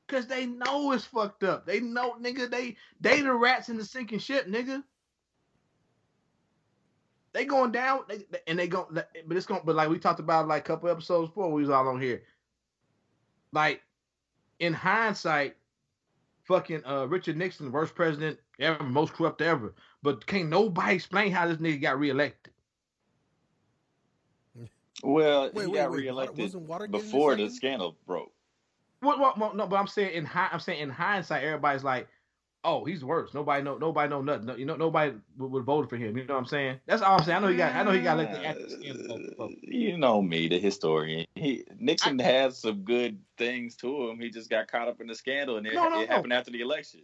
Cause they know it's fucked up. They know, nigga, they the rats in the sinking ship, nigga. They going down, but like we talked about like a couple episodes before we was all on here. Like, in hindsight, fucking Richard Nixon, worst president ever, most corrupt ever. But can't nobody explain how this nigga got reelected. Well, he got reelected before the scandal broke. Well, no, but I'm saying in hindsight, everybody's like, oh, he's worse. Nobody know nothing. Nobody would vote for him. You know what I'm saying? That's all I'm saying. I know he got let the actors in. You know me, the historian. Nixon had some good things to him. He just got caught up in the scandal, and it happened after the election.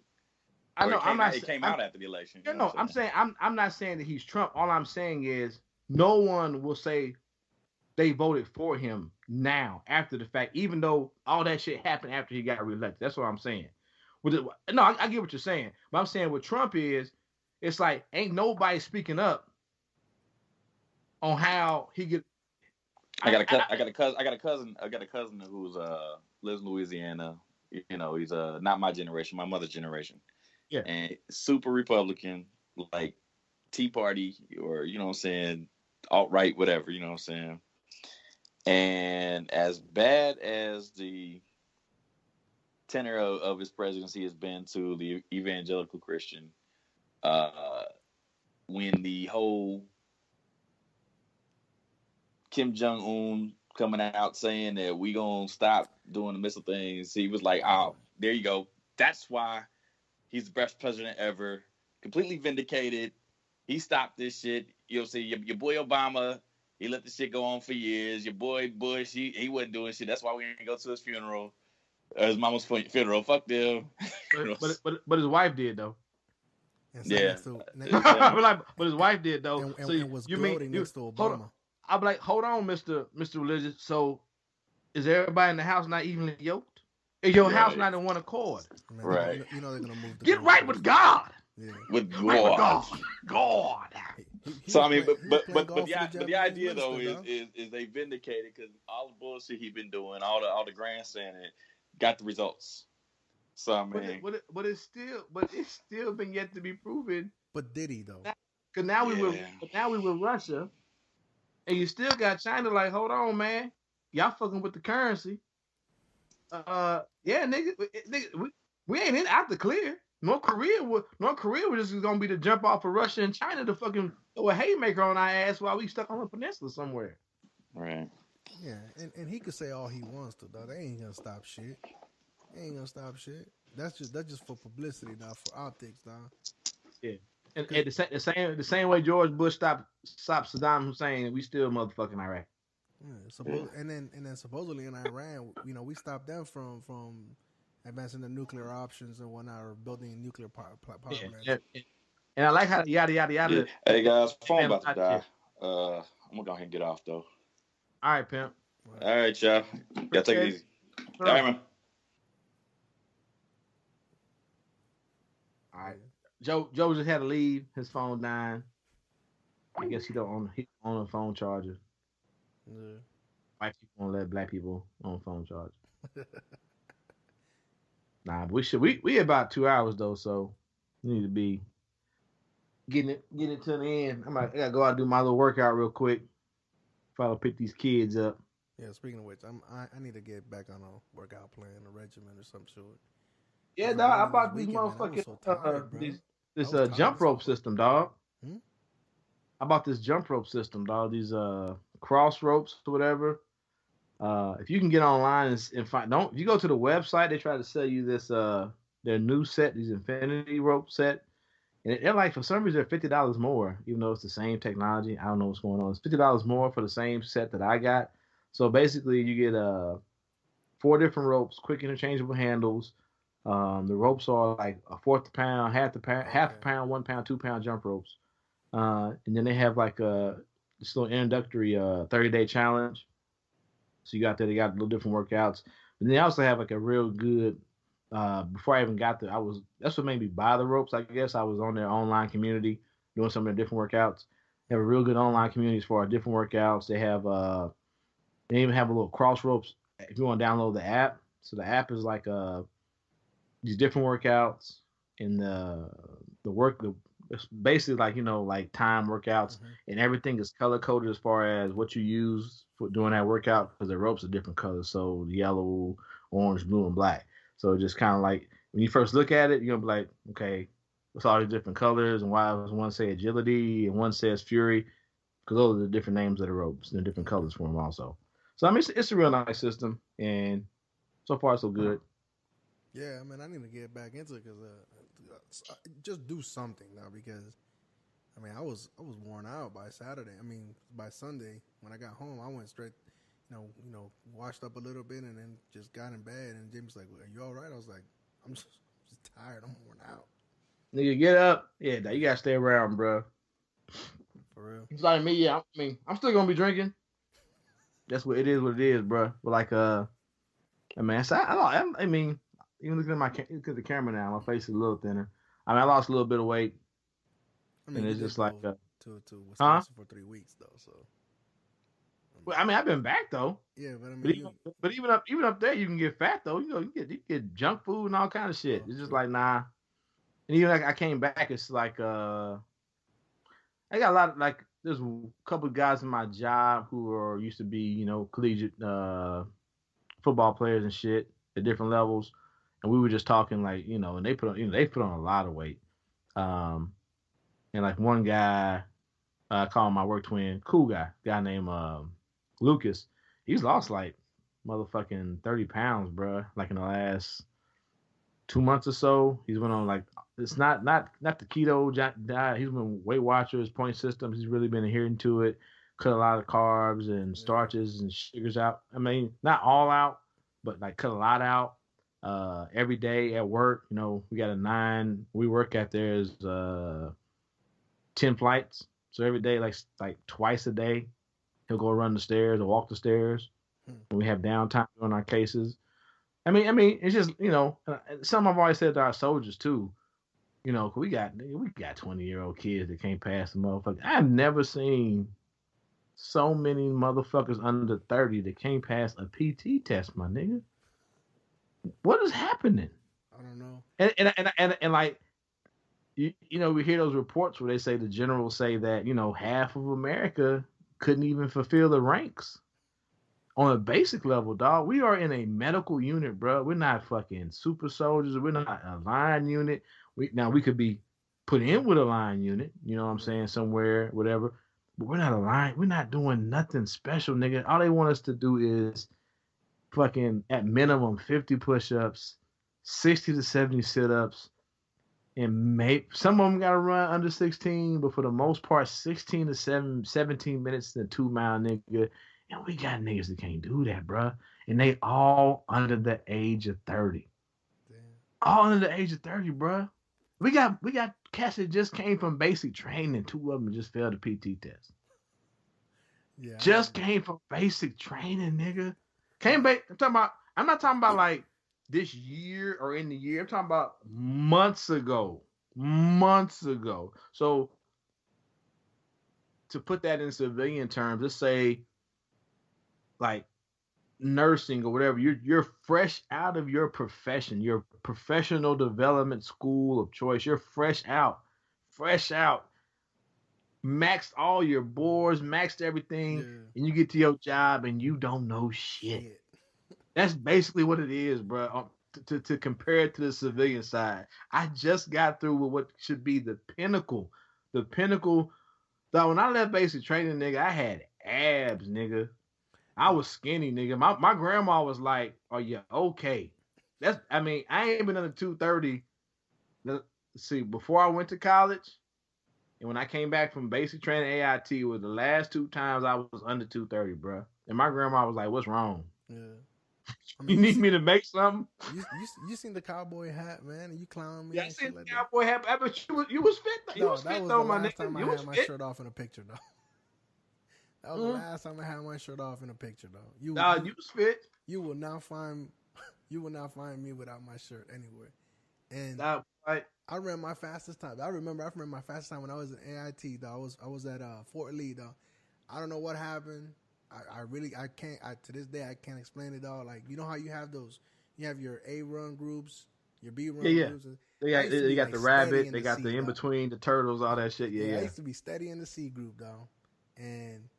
I know. It came out after the election. I'm saying I'm not saying that he's Trump. All I'm saying is no one will say they voted for him now after the fact, even though all that shit happened after he got reelected. That's what I'm saying. I get what you're saying, but I'm saying with Trump it's like ain't nobody speaking up on how he get. I got a cousin who's lives in Louisiana. He's not my generation, my mother's generation. Yeah, and super Republican, like Tea Party, or you know what I'm saying, alt-right, whatever, you know what I'm saying. And as bad as the tenor of his presidency has been to the evangelical Christian, when the whole Kim Jong-un coming out saying that we gonna stop doing the missile things, he was like, oh, there you go. That's why he's the best president ever. Completely vindicated. He stopped this shit. You'll see your boy Obama, He let the shit go on for years. Your boy Bush, he wasn't doing shit. That's why we didn't go to his funeral. His mama's funeral. Fuck them. But his wife did though. And Yeah. But his wife did though. And was gloating next to Obama. I'm like, hold on, Mr. Religious. So is everybody in the house not evenly yoked? Is your house not in one accord? Man, right. You know they're gonna move. Get right with God. Yeah. With God. Right with God. God. So I mean, but the idea though is they vindicated because all the bullshit he been doing, all the grandstanding, got the results. So I mean, but it's still been yet to be proven. But did he though? Because now we with Russia, and you still got China. Like, hold on, man, y'all fucking with the currency. Yeah, nigga, we ain't out the clear. North Korea was just gonna be the jump off of Russia and China to fucking throw a haymaker on our ass while we stuck on a peninsula somewhere. Right. Yeah, and he could say all he wants to, though. They ain't gonna stop shit. They ain't gonna stop shit. That's just for publicity now, for optics now. Yeah, and the same way George Bush stopped Saddam Hussein, we still motherfucking Iraq. Yeah, and then supposedly in Iran, you know, we stopped them from advancing the nuclear options and whatnot, or building nuclear power plants. Yeah. And I like how yada yada yada. Yeah. Hey guys, phone about to die. I'm gonna go ahead and get off though. All right, pimp. All right, y'all. Gotta take it easy. All right, man. All right. Joe just had to leave. His phone dying. I guess he on a phone charger. Yeah. White people won't let black people on phone charger. Nah, but we about 2 hours though, so we need to be getting it to the end. I gotta go out and do my little workout real quick. Probably pick these kids up. Yeah, speaking of which, I need to get back on a workout plan, a regimen or some sort. Yeah, dog. I bought these motherfucking this jump rope system, dog. I bought this jump rope system, dog. These cross ropes or whatever. If you can get online and find, if you go to the website, they try to sell you this their new set, these infinity rope set, and they're like, for some reason they're $50 more, even though it's the same technology. I don't know what's going on. It's $50 more for the same set that I got. So basically, you get 4 different ropes, quick interchangeable handles. The ropes are like a fourth a pound, half a pound, 1 pound, 2 pound jump ropes, and then they have like this little introductory 30-day challenge. So you got that. They got little different workouts, but then they also have like a real good. Before I even got there, that's what made me buy the ropes. I guess I was on their online community doing some of their different workouts. They have a real good online community for our different workouts. They have they even have a little cross ropes if you want to download the app. So the app is like these different workouts and it's basically like, you know, like time workouts, and everything is color coded as far as what you use for doing that workout, because the ropes are different colors. So yellow, orange, blue, and black. So just kind of like when you first look at it, you're gonna be like, okay, what's all these different colors and why does one say agility and one says fury? Because those are the different names of the ropes and different colors for them also. So I mean, it's a real nice system, and so far so good. Yeah, I mean, I need to get back into it because just do something now, because I mean, I was worn out by Saturday. I mean, by Sunday when I got home, I went straight, you know, washed up a little bit and then just got in bed. And Jim's like, "Are you all right?" I was like, "I'm just tired. I'm worn out." Nigga, get up. Yeah, you gotta stay around, bro. For real. It's like me. Yeah, I mean, I'm still gonna be drinking. That's what it is, bro. But like, I mean, even looking at the camera now, my face is a little thinner. I mean, I lost a little bit of weight. I mean, and it's just like to Wisconsin for 3 weeks though. So, well, I mean, I've been back though. Yeah, but I mean, but even up there, you can get fat though. You know, you get junk food and all kind of shit. It's just like, nah. And even like I came back, it's like I got a lot of, like, there's a couple of guys in my job who used to be, you know, collegiate football players and shit at different levels, and we were just talking, like, you know, and they put on a lot of weight. And like one guy, I call him my work twin, cool guy named Lucas. He's lost like motherfucking 30 pounds, bro. Like in the last 2 months or so, he's been on, like, it's not the keto diet. He's been Weight Watchers, point systems. He's really been adhering to it. cut a lot of carbs and starches and sugars out. I mean, not all out, but like cut a lot out. Every day at work, we got we work at there's 10 flights. So every day, like twice a day, he'll go run the stairs or walk the stairs. When we have downtime on our cases. I mean, it's just, something I've always said to our soldiers too. We got 20-year-old kids that can't pass the motherfucker. I've never seen so many motherfuckers under 30 that can't pass a PT test, my nigga. What is happening? I don't know. And like, we hear those reports where they say the generals say that, half of America couldn't even fulfill the ranks. On a basic level, dog, we are in a medical unit, bro. We're not fucking super soldiers. We're not a line unit. We could be put in with a line unit, you know what I'm saying, somewhere, whatever. But we're not a line. We're not doing nothing special, nigga. All they want us to do is fucking, at minimum, 50 push-ups, 60 to 70 sit-ups, and some of them got to run under 16, but for the most part, 16 to 17 minutes to 2 mile, nigga. And we got niggas that can't do that, bro. And they all under the age of 30. Damn. All under the age of 30, bro. We got cats that just came from basic training. 2 of them just failed the PT test. Yeah. Just came from basic training, nigga. I'm not talking about like this year or in the year. I'm talking about months ago. So to put that in civilian terms, let's say like nursing or whatever, you're fresh out of your profession, your professional development school of choice. You're fresh out, maxed all your boards, maxed everything, and you get to your job and you don't know shit. That's basically what it is, bro. To compare it to the civilian side, I just got through with what should be the pinnacle. Though when I left basic training, nigga, I had abs, nigga. I was skinny, nigga. My grandma was like, "Are you okay?" I ain't been under 230. Let's see, before I went to college, and when I came back from basic training AIT, was the last 2 times I was under 230, bro. And my grandma was like, "What's wrong? Yeah, you need me to make something?" You seen the cowboy hat, man? You clowning me? Yeah, I seen the cowboy hat. But you was fit. You was fit though, my nigga. That was the last time I had my shirt off in a picture, though. That was the last time I had my shirt off in a picture, though. You was fit. You will not find me without my shirt anywhere. And I ran my fastest time. I remember my fastest time when I was in AIT, though. I was at Fort Lee, though. I don't know what happened. I can't. To this day, I can't explain it all. Like, you know how you have your A run groups, your B run groups. They got the rabbit. They got the in between, the turtles, all that shit. Yeah. I used to be steady in the C group, though, and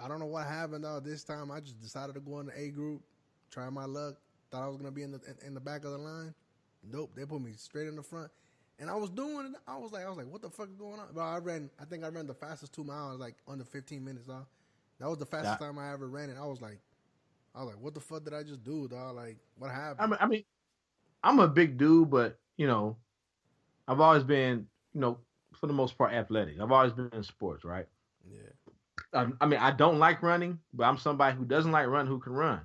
I don't know what happened, though. This time, I just decided to go in the A group, try my luck. Thought I was gonna be in the back of the line. Nope, they put me straight in the front, and I was doing it. I was like, what the fuck is going on? But I think I ran the fastest 2 miles like under 15 minutes, dog. That was the fastest time I ever ran it. I was like, what the fuck did I just do, dog? Like, what happened? I mean, I'm a big dude, but I've always been, for the most part, athletic. I've always been in sports, right? Yeah. I don't like running, but I'm somebody who doesn't like running who can run.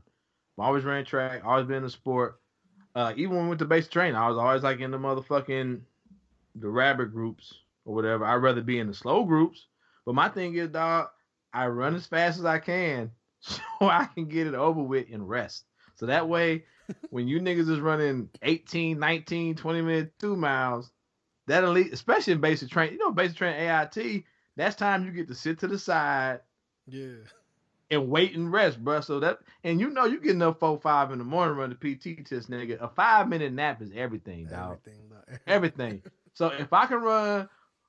I always ran track, always been in the sport. Even when we went to basic training, I was always like in the rabbit groups or whatever. I'd rather be in the slow groups. But my thing is, dog, I run as fast as I can so I can get it over with and rest. So that way, when you niggas is running 18, 19, 20 minutes, 2 miles, that elite, especially in basic training, basic training AIT, that's time you get to sit to the side. Yeah. And wait and rest, bro. So that, and you getting up 4-5 in the morning run the PT test, nigga. A 5-minute nap is everything, dog. Everything. So if I can run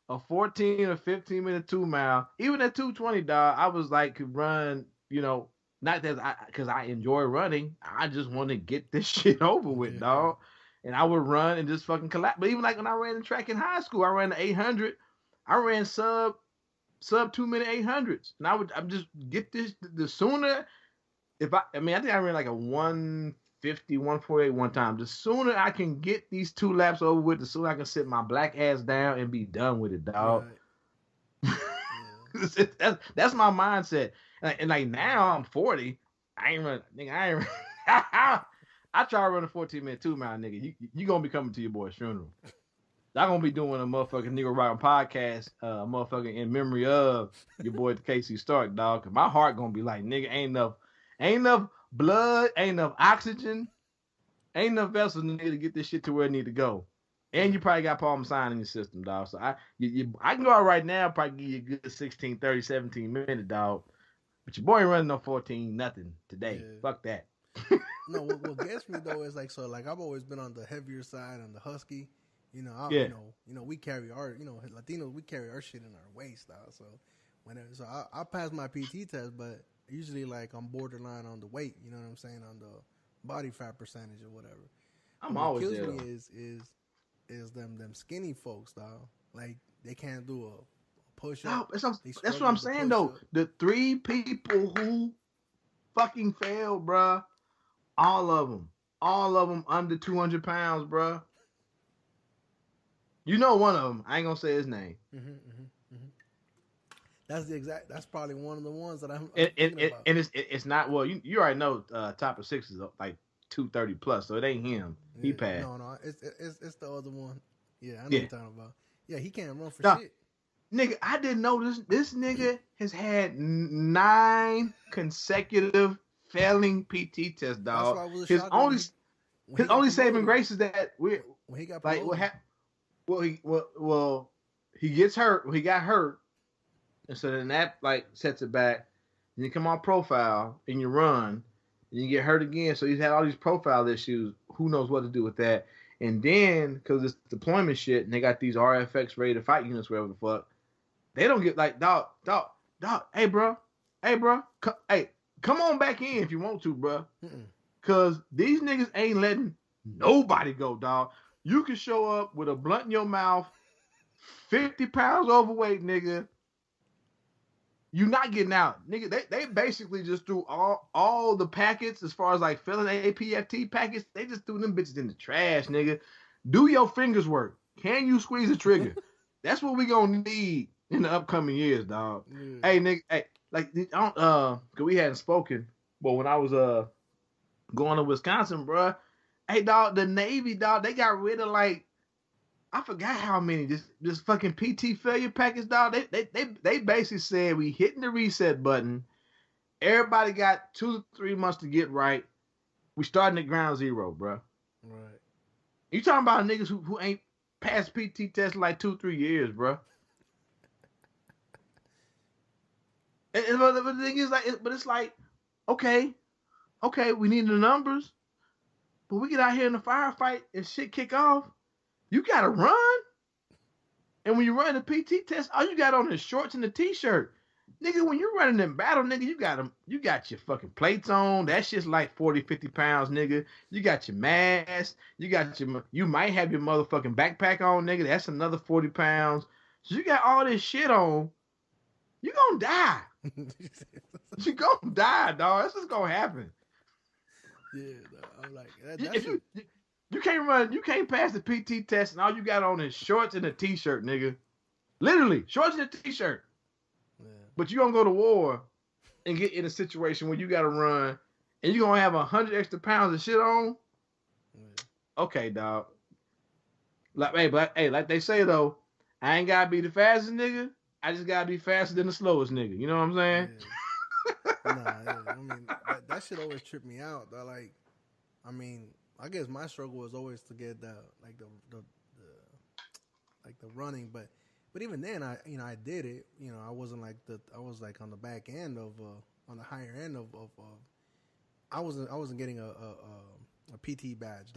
a 14 or 15 minute 2 mile, even at 220, dog, I was like, could run, not that because I enjoy running. I just want to get this shit over with, dog. And I would run and just fucking collapse. But even like when I ran the track in high school, I ran the 800. I ran sub 2-minute 800s, and I just get this. The sooner, I think I ran like a 150, 148 one time. The sooner I can get these 2 laps over with, the sooner I can sit my black ass down and be done with it, dog. That's my mindset. And like now I'm 40. I ain't running, nigga. I ain't. I try to run a 14-minute 2-mile, nigga. You gonna be coming to your boy's funeral. I'm gonna be doing a motherfucking nigga rockin' podcast, motherfucking in memory of your boy Casey Stark, dog. Cause my heart gonna be like, nigga, ain't enough blood, ain't enough oxygen, ain't enough vessels, nigga, to get this shit to where it need to go. And you probably got palm sign in your system, dog. So I can go out right now, probably give you a good 16, 30, 17 minutes, dog. But your boy ain't running no 14 nothing today. Yeah. Fuck that. No, what gets me though is like, so like I've always been on the heavier side, on the husky. You know, we carry our, Latinos, we carry our shit in our waist, dog. So I pass my PT test, but usually like I'm borderline on the weight. You know what I'm saying, on the body fat percentage or whatever. I'm always there. What kills me is them skinny folks, dog. Like they can't do a push up. No, that's what I'm saying though. The 3 people who fucking failed, bruh. All of them under 200 pounds, bruh. You know one of them. I ain't gonna say his name. That's probably one of the ones that I'm thinking about. And it's not, well, you already know top of 6 is like 230 plus, so it ain't him. Yeah, he passed. No, it's the other one. Yeah, I know what you're talking about. Yeah, he can't run for shit. Nigga, I didn't know this nigga has had 9 consecutive failing PT tests, dog. His only saving grace is that when he got like he gets hurt. He got hurt, and so then that like sets it back. And you come on profile and you run, and you get hurt again. So he's had all these profile issues. Who knows what to do with that? And then because it's deployment shit, and they got these RFX ready to fight units, wherever the fuck, they don't get like dog. Hey, bro, come on back in if you want to, bro. Because these niggas ain't letting nobody go, dog. You can show up with a blunt in your mouth, 50 pounds overweight, nigga. You not getting out. Nigga, they basically just threw all the packets as far as like filling APFT packets. They just threw them bitches in the trash, nigga. Do your fingers work? Can you squeeze the trigger? That's what we gonna need in the upcoming years, dog. Yeah. Hey, nigga, hey, like, cause we hadn't spoken. But when I was going to Wisconsin, bro, hey, dog, the Navy, dog, they got rid of like, I forgot how many this fucking PT failure package, dog. They basically said we hitting the reset button. Everybody got 2 to 3 months to get right. We starting at ground zero, bro. Right. You talking about niggas who ain't passed PT tests in like 2-3 years, bro. But the thing is, like, it's like, okay, we need the numbers, but we get out here in the firefight and shit kick off. You gotta run, and when you run the PT test, all you got on is shorts and a t-shirt, nigga. When you're running in battle, nigga, you got your fucking plates on. That shit's like 40-50 pounds, nigga. You got your mask. You might have your motherfucking backpack on, nigga. That's another 40 pounds. So you got all this shit on. You gonna die. You gonna die, dog. That's just gonna happen. Yeah, I'm like you can't run. You can't pass the PT test, and all you got on is shorts and a t-shirt, nigga. Literally, shorts and a t-shirt. Yeah. But you gonna go to war and get in a situation where you gotta run, and you gonna have 100 extra pounds of shit on. Yeah. Okay, dog. Like they say though, I ain't gotta be the fastest nigga. I just gotta be faster than the slowest nigga. You know what I'm saying? Yeah. I mean, that shit always tripped me out. Though. Like, I mean, I guess my struggle was always to get the running, but even then, I did it. You know, I wasn't like I was like on the back end of on the higher end of I wasn't getting a PT badge.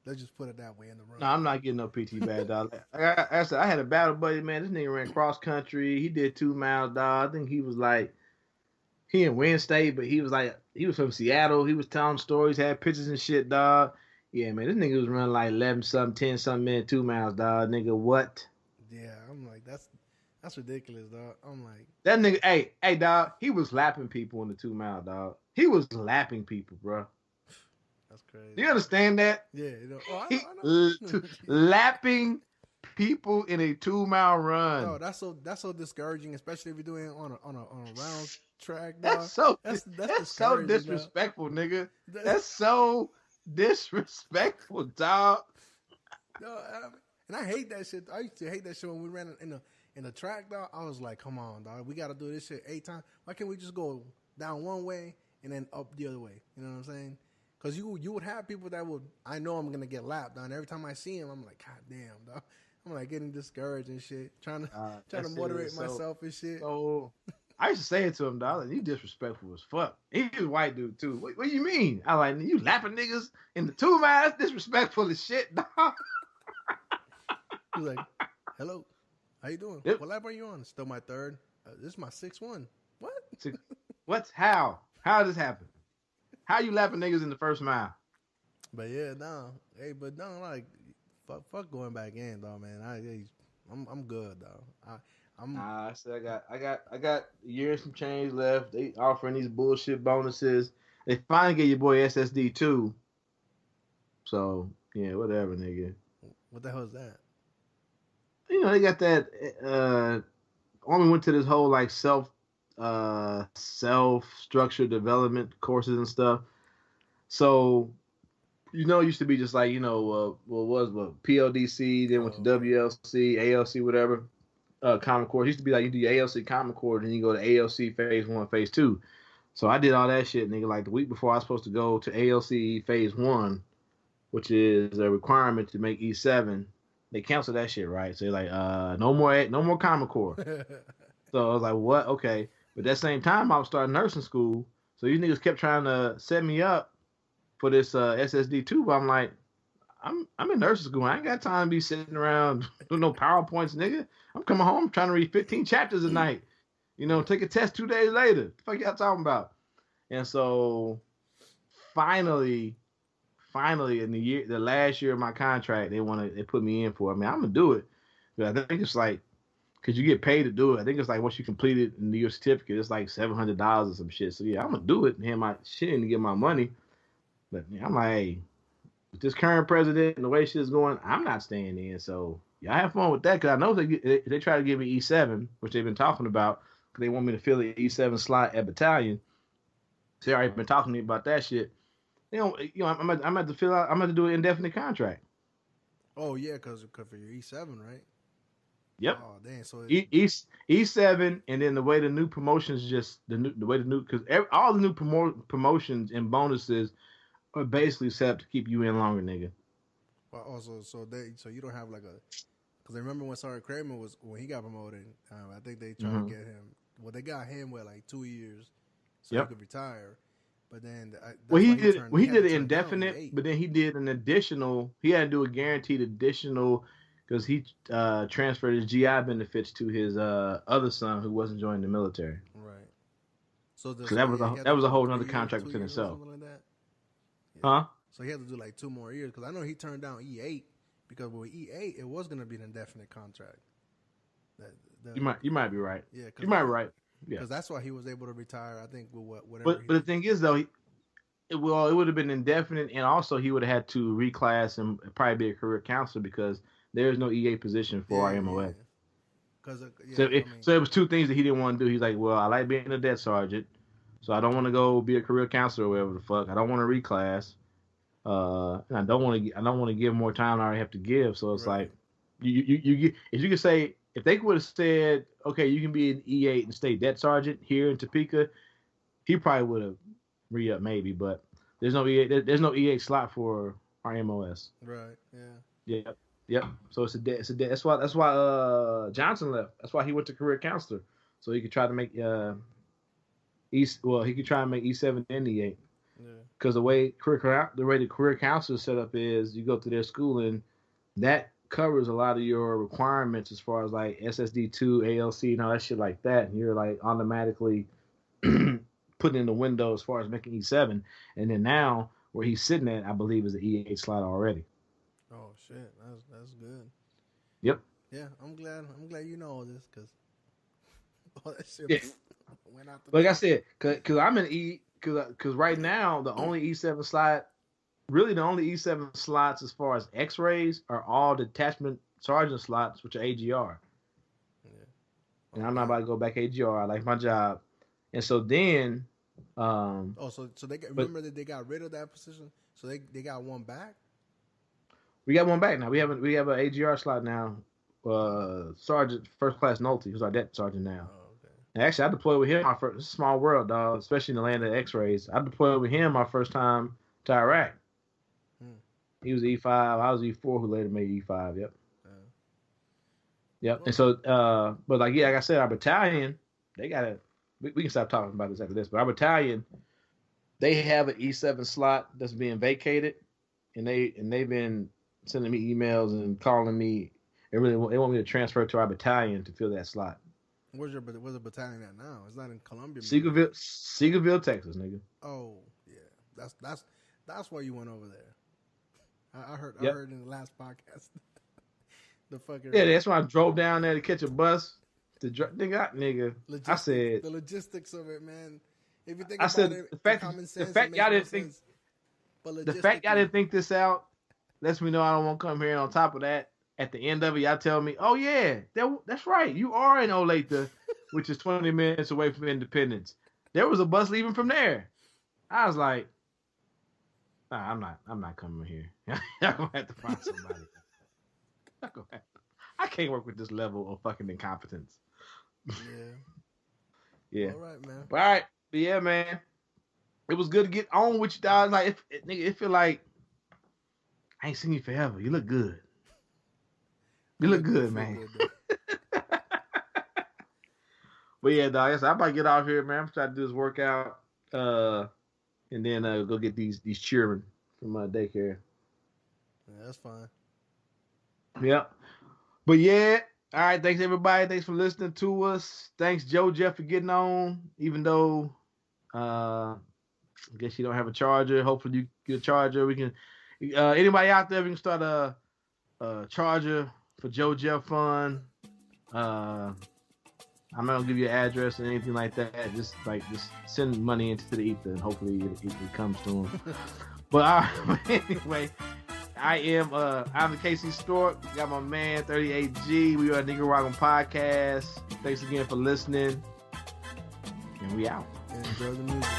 Let's just put it that way in the run. No, I'm not getting no PT badge, dog. I said I had a battle buddy, man. This nigga ran cross country. He did 2 miles, dog. I think he was like, he in Wayne State, but he was from Seattle. He was telling stories, had pictures and shit, dog. Yeah, man, this nigga was running like 11-something, 10-something minute 2 miles, dog. Nigga, what? Yeah, I'm like, that's ridiculous, dog. I'm like, that nigga, hey, dog. He was lapping people in the 2 mile, dog. He was lapping people, bro. That's crazy. Do you understand that? Yeah. I know. Lapping people in a 2-mile run. No, that's so discouraging, especially if you're doing it on a round track. That's Dog. so That's so discouraging, disrespectful, nigga. That's so disrespectful, dog. No, and I hate that shit. I used to hate that shit when we ran in the track, dog. I was like, come on, dog. We got to do this shit 8 times. Why can't we just go down one way and then up the other way? You know what I'm saying? Because you would have people that would, I know I'm going to get lapped down. Every time I see him, I'm like, God damn, dog. I'm like getting discouraged and shit. Trying to moderate myself and shit. So I used to say it to him, dog. Like, you disrespectful as fuck. He's a white dude, too. What do you mean? I like, you lapping niggas in the 2 miles? Disrespectful as shit, dog. He's like, hello, how you doing? Yep. What lap are you on? Still my third. This is my 6-1. What? What's how? How did this happen? How you lapping niggas in the first mile? But yeah, no. Hey, but no, like, fuck going back in, though, man. I'm good, though. I said I got a year and some change left. They offering these bullshit bonuses. They finally get your boy SSD too. So yeah, whatever, nigga. What the hell is that? You know, they got that only went to this whole like self structured development courses and stuff. So, you know, it used to be just like, you know, PLDC, then went to WLC, ALC, whatever, Common Core. It used to be like you do your ALC Common Core, then you go to ALC Phase 1, Phase 2. So I did all that shit, nigga, like the week before I was supposed to go to ALC Phase 1, which is a requirement to make E7. They canceled that shit, right? So they're like, no more Common Core. So I was like, what? Okay. But at that same time, I was starting nursing school. So these niggas kept trying to set me up for this SSD too. But I'm like, I'm in nursing school. I ain't got time to be sitting around doing no PowerPoints, nigga. I'm coming home trying to read 15 chapters a night. You know, take a test 2 days later. What the fuck y'all talking about? And so finally in the last year of my contract, they put me in for it. I mean, I'm gonna do it. But I think it's like, because you get paid to do it. I think it's like once you complete it and do your certificate, it's like $700 or some shit. So yeah, I'm gonna do it and hand my shit in to get my money. But yeah, I'm like, hey, with this current president and the way shit is going, I'm not staying in. So y'all have fun with that, because I know they try to give me E7, which they've been talking about, because they want me to fill the E7 slot at battalion. So they already been talking to me about that shit. I'm about to fill out. I'm about to do an indefinite contract. Oh yeah, because for your E7, right? Yep. Oh damn. So E7, and then the way the new promotions because all the new promotions and bonuses are basically set up to keep you in longer, nigga. Well, also, so you don't have like because I remember when Sergeant Kramer when he got promoted, I think they tried to get him. Well, they got him with like 2 years, so he could retire. But then, he did it indefinite, but then he did an additional. He had to do a guaranteed additional because he transferred his GI benefits to his other son who wasn't joining the military. Right. So that was a whole other contract within itself. Like that? Yeah. Huh? So he had to do like 2 more years, because I know he turned down E8 because with E8 it was going to be an indefinite contract. You might be right. Yeah, you might be right. Yeah, because that's why he was able to retire. I think with whatever. But the thing is, though, it would have been indefinite, and also he would have had to reclass and probably be a career counselor, because there's no EA position for our MOS. So it was 2 things that he didn't want to do. He's like, well, I like being a debt sergeant, so I don't want to go be a career counselor or whatever the fuck. I don't want to reclass, and I don't want to give more time than I already have to give. So it's like, you if you could say, if they would have said, okay, you can be an E8 and stay debt sergeant here in Topeka, he probably would have re-up maybe, but there's no E8 slot for our MOS. Right. Yeah. Yep. So it's a debt. That's why Johnson left. That's why he went to career counselor, so he could try to make he could try and make E7 and E8. Yeah. Because the way the career counselor setup is, you go to their school and that covers a lot of your requirements as far as like SSD2, ALC, and all that shit like that, and you're like automatically put in the window as far as making E7. And then now where he's sitting at, I believe, is an E8 slot already. Oh shit, that's good. Yep. Yeah, I'm glad you know all this, because all that shit went out the like I said, because I'm in because right now the only E7 slot, really the only E7 slots as far as X-rays are all detachment sergeant slots, which are AGR. And I'm not about to go back AGR. I like my job. And so then, so remember that they got rid of that position, so they got one back. We got one back now. We have an AGR slot now. Sergeant First Class Nolte, who's our debt sergeant now. Oh, okay. And actually, I deployed with him my first. It's a small world, dog. Especially in the land of X-rays. I deployed with him my first time to Iraq. He was E5. I was E4, who later made E5. Yep. Yep. And so, but like I said, our battalion, they got it. We can stop talking about this after this. But our battalion, they have an E7 slot that's being vacated, and they've been sending me emails and calling me. They want me to transfer to our battalion to fill that slot. Where's the battalion at now? It's not in Columbia. Seagoville, Texas, nigga. Oh yeah, that's why you went over there. I heard in the last podcast. The fucking that's why I drove down there to catch a bus. Nigga. I said the logistics of it, man. If you think I about said it, the fact y'all didn't think the fact y'all didn't think this out lets me know I don't want to come here. And on top of that, at the end of it, y'all tell me, oh yeah, that's right. You are in Olathe, which is 20 minutes away from Independence. There was a bus leaving from there. I was like, nah, I'm not coming here. Y'all gonna have to find somebody. I can't work with this level of fucking incompetence. Yeah. All right, man. But all right. But yeah, man. It was good to get on with you, dog. Like, it feel like I ain't seen you forever. You look good. You look good, man. But yeah, dog. I'm about to get out here, man. I'm trying to do this workout. And then go get these children from my daycare. Yeah, that's fine. Yep. But yeah, all right. Thanks everybody. Thanks for listening to us. Thanks Joe Jeff for getting on, even though I guess you don't have a charger. Hopefully you get a charger. We can anybody out there, we can start a charger for Joe Jeff Fund. I'm not gonna give you an address or anything like that. Just send money into the ether and hopefully it comes to him. But anyway. I'm the KC Stork. Got my man 38G. We are a Nicaraguan podcast. Thanks again for listening. And we out. Enjoy the music.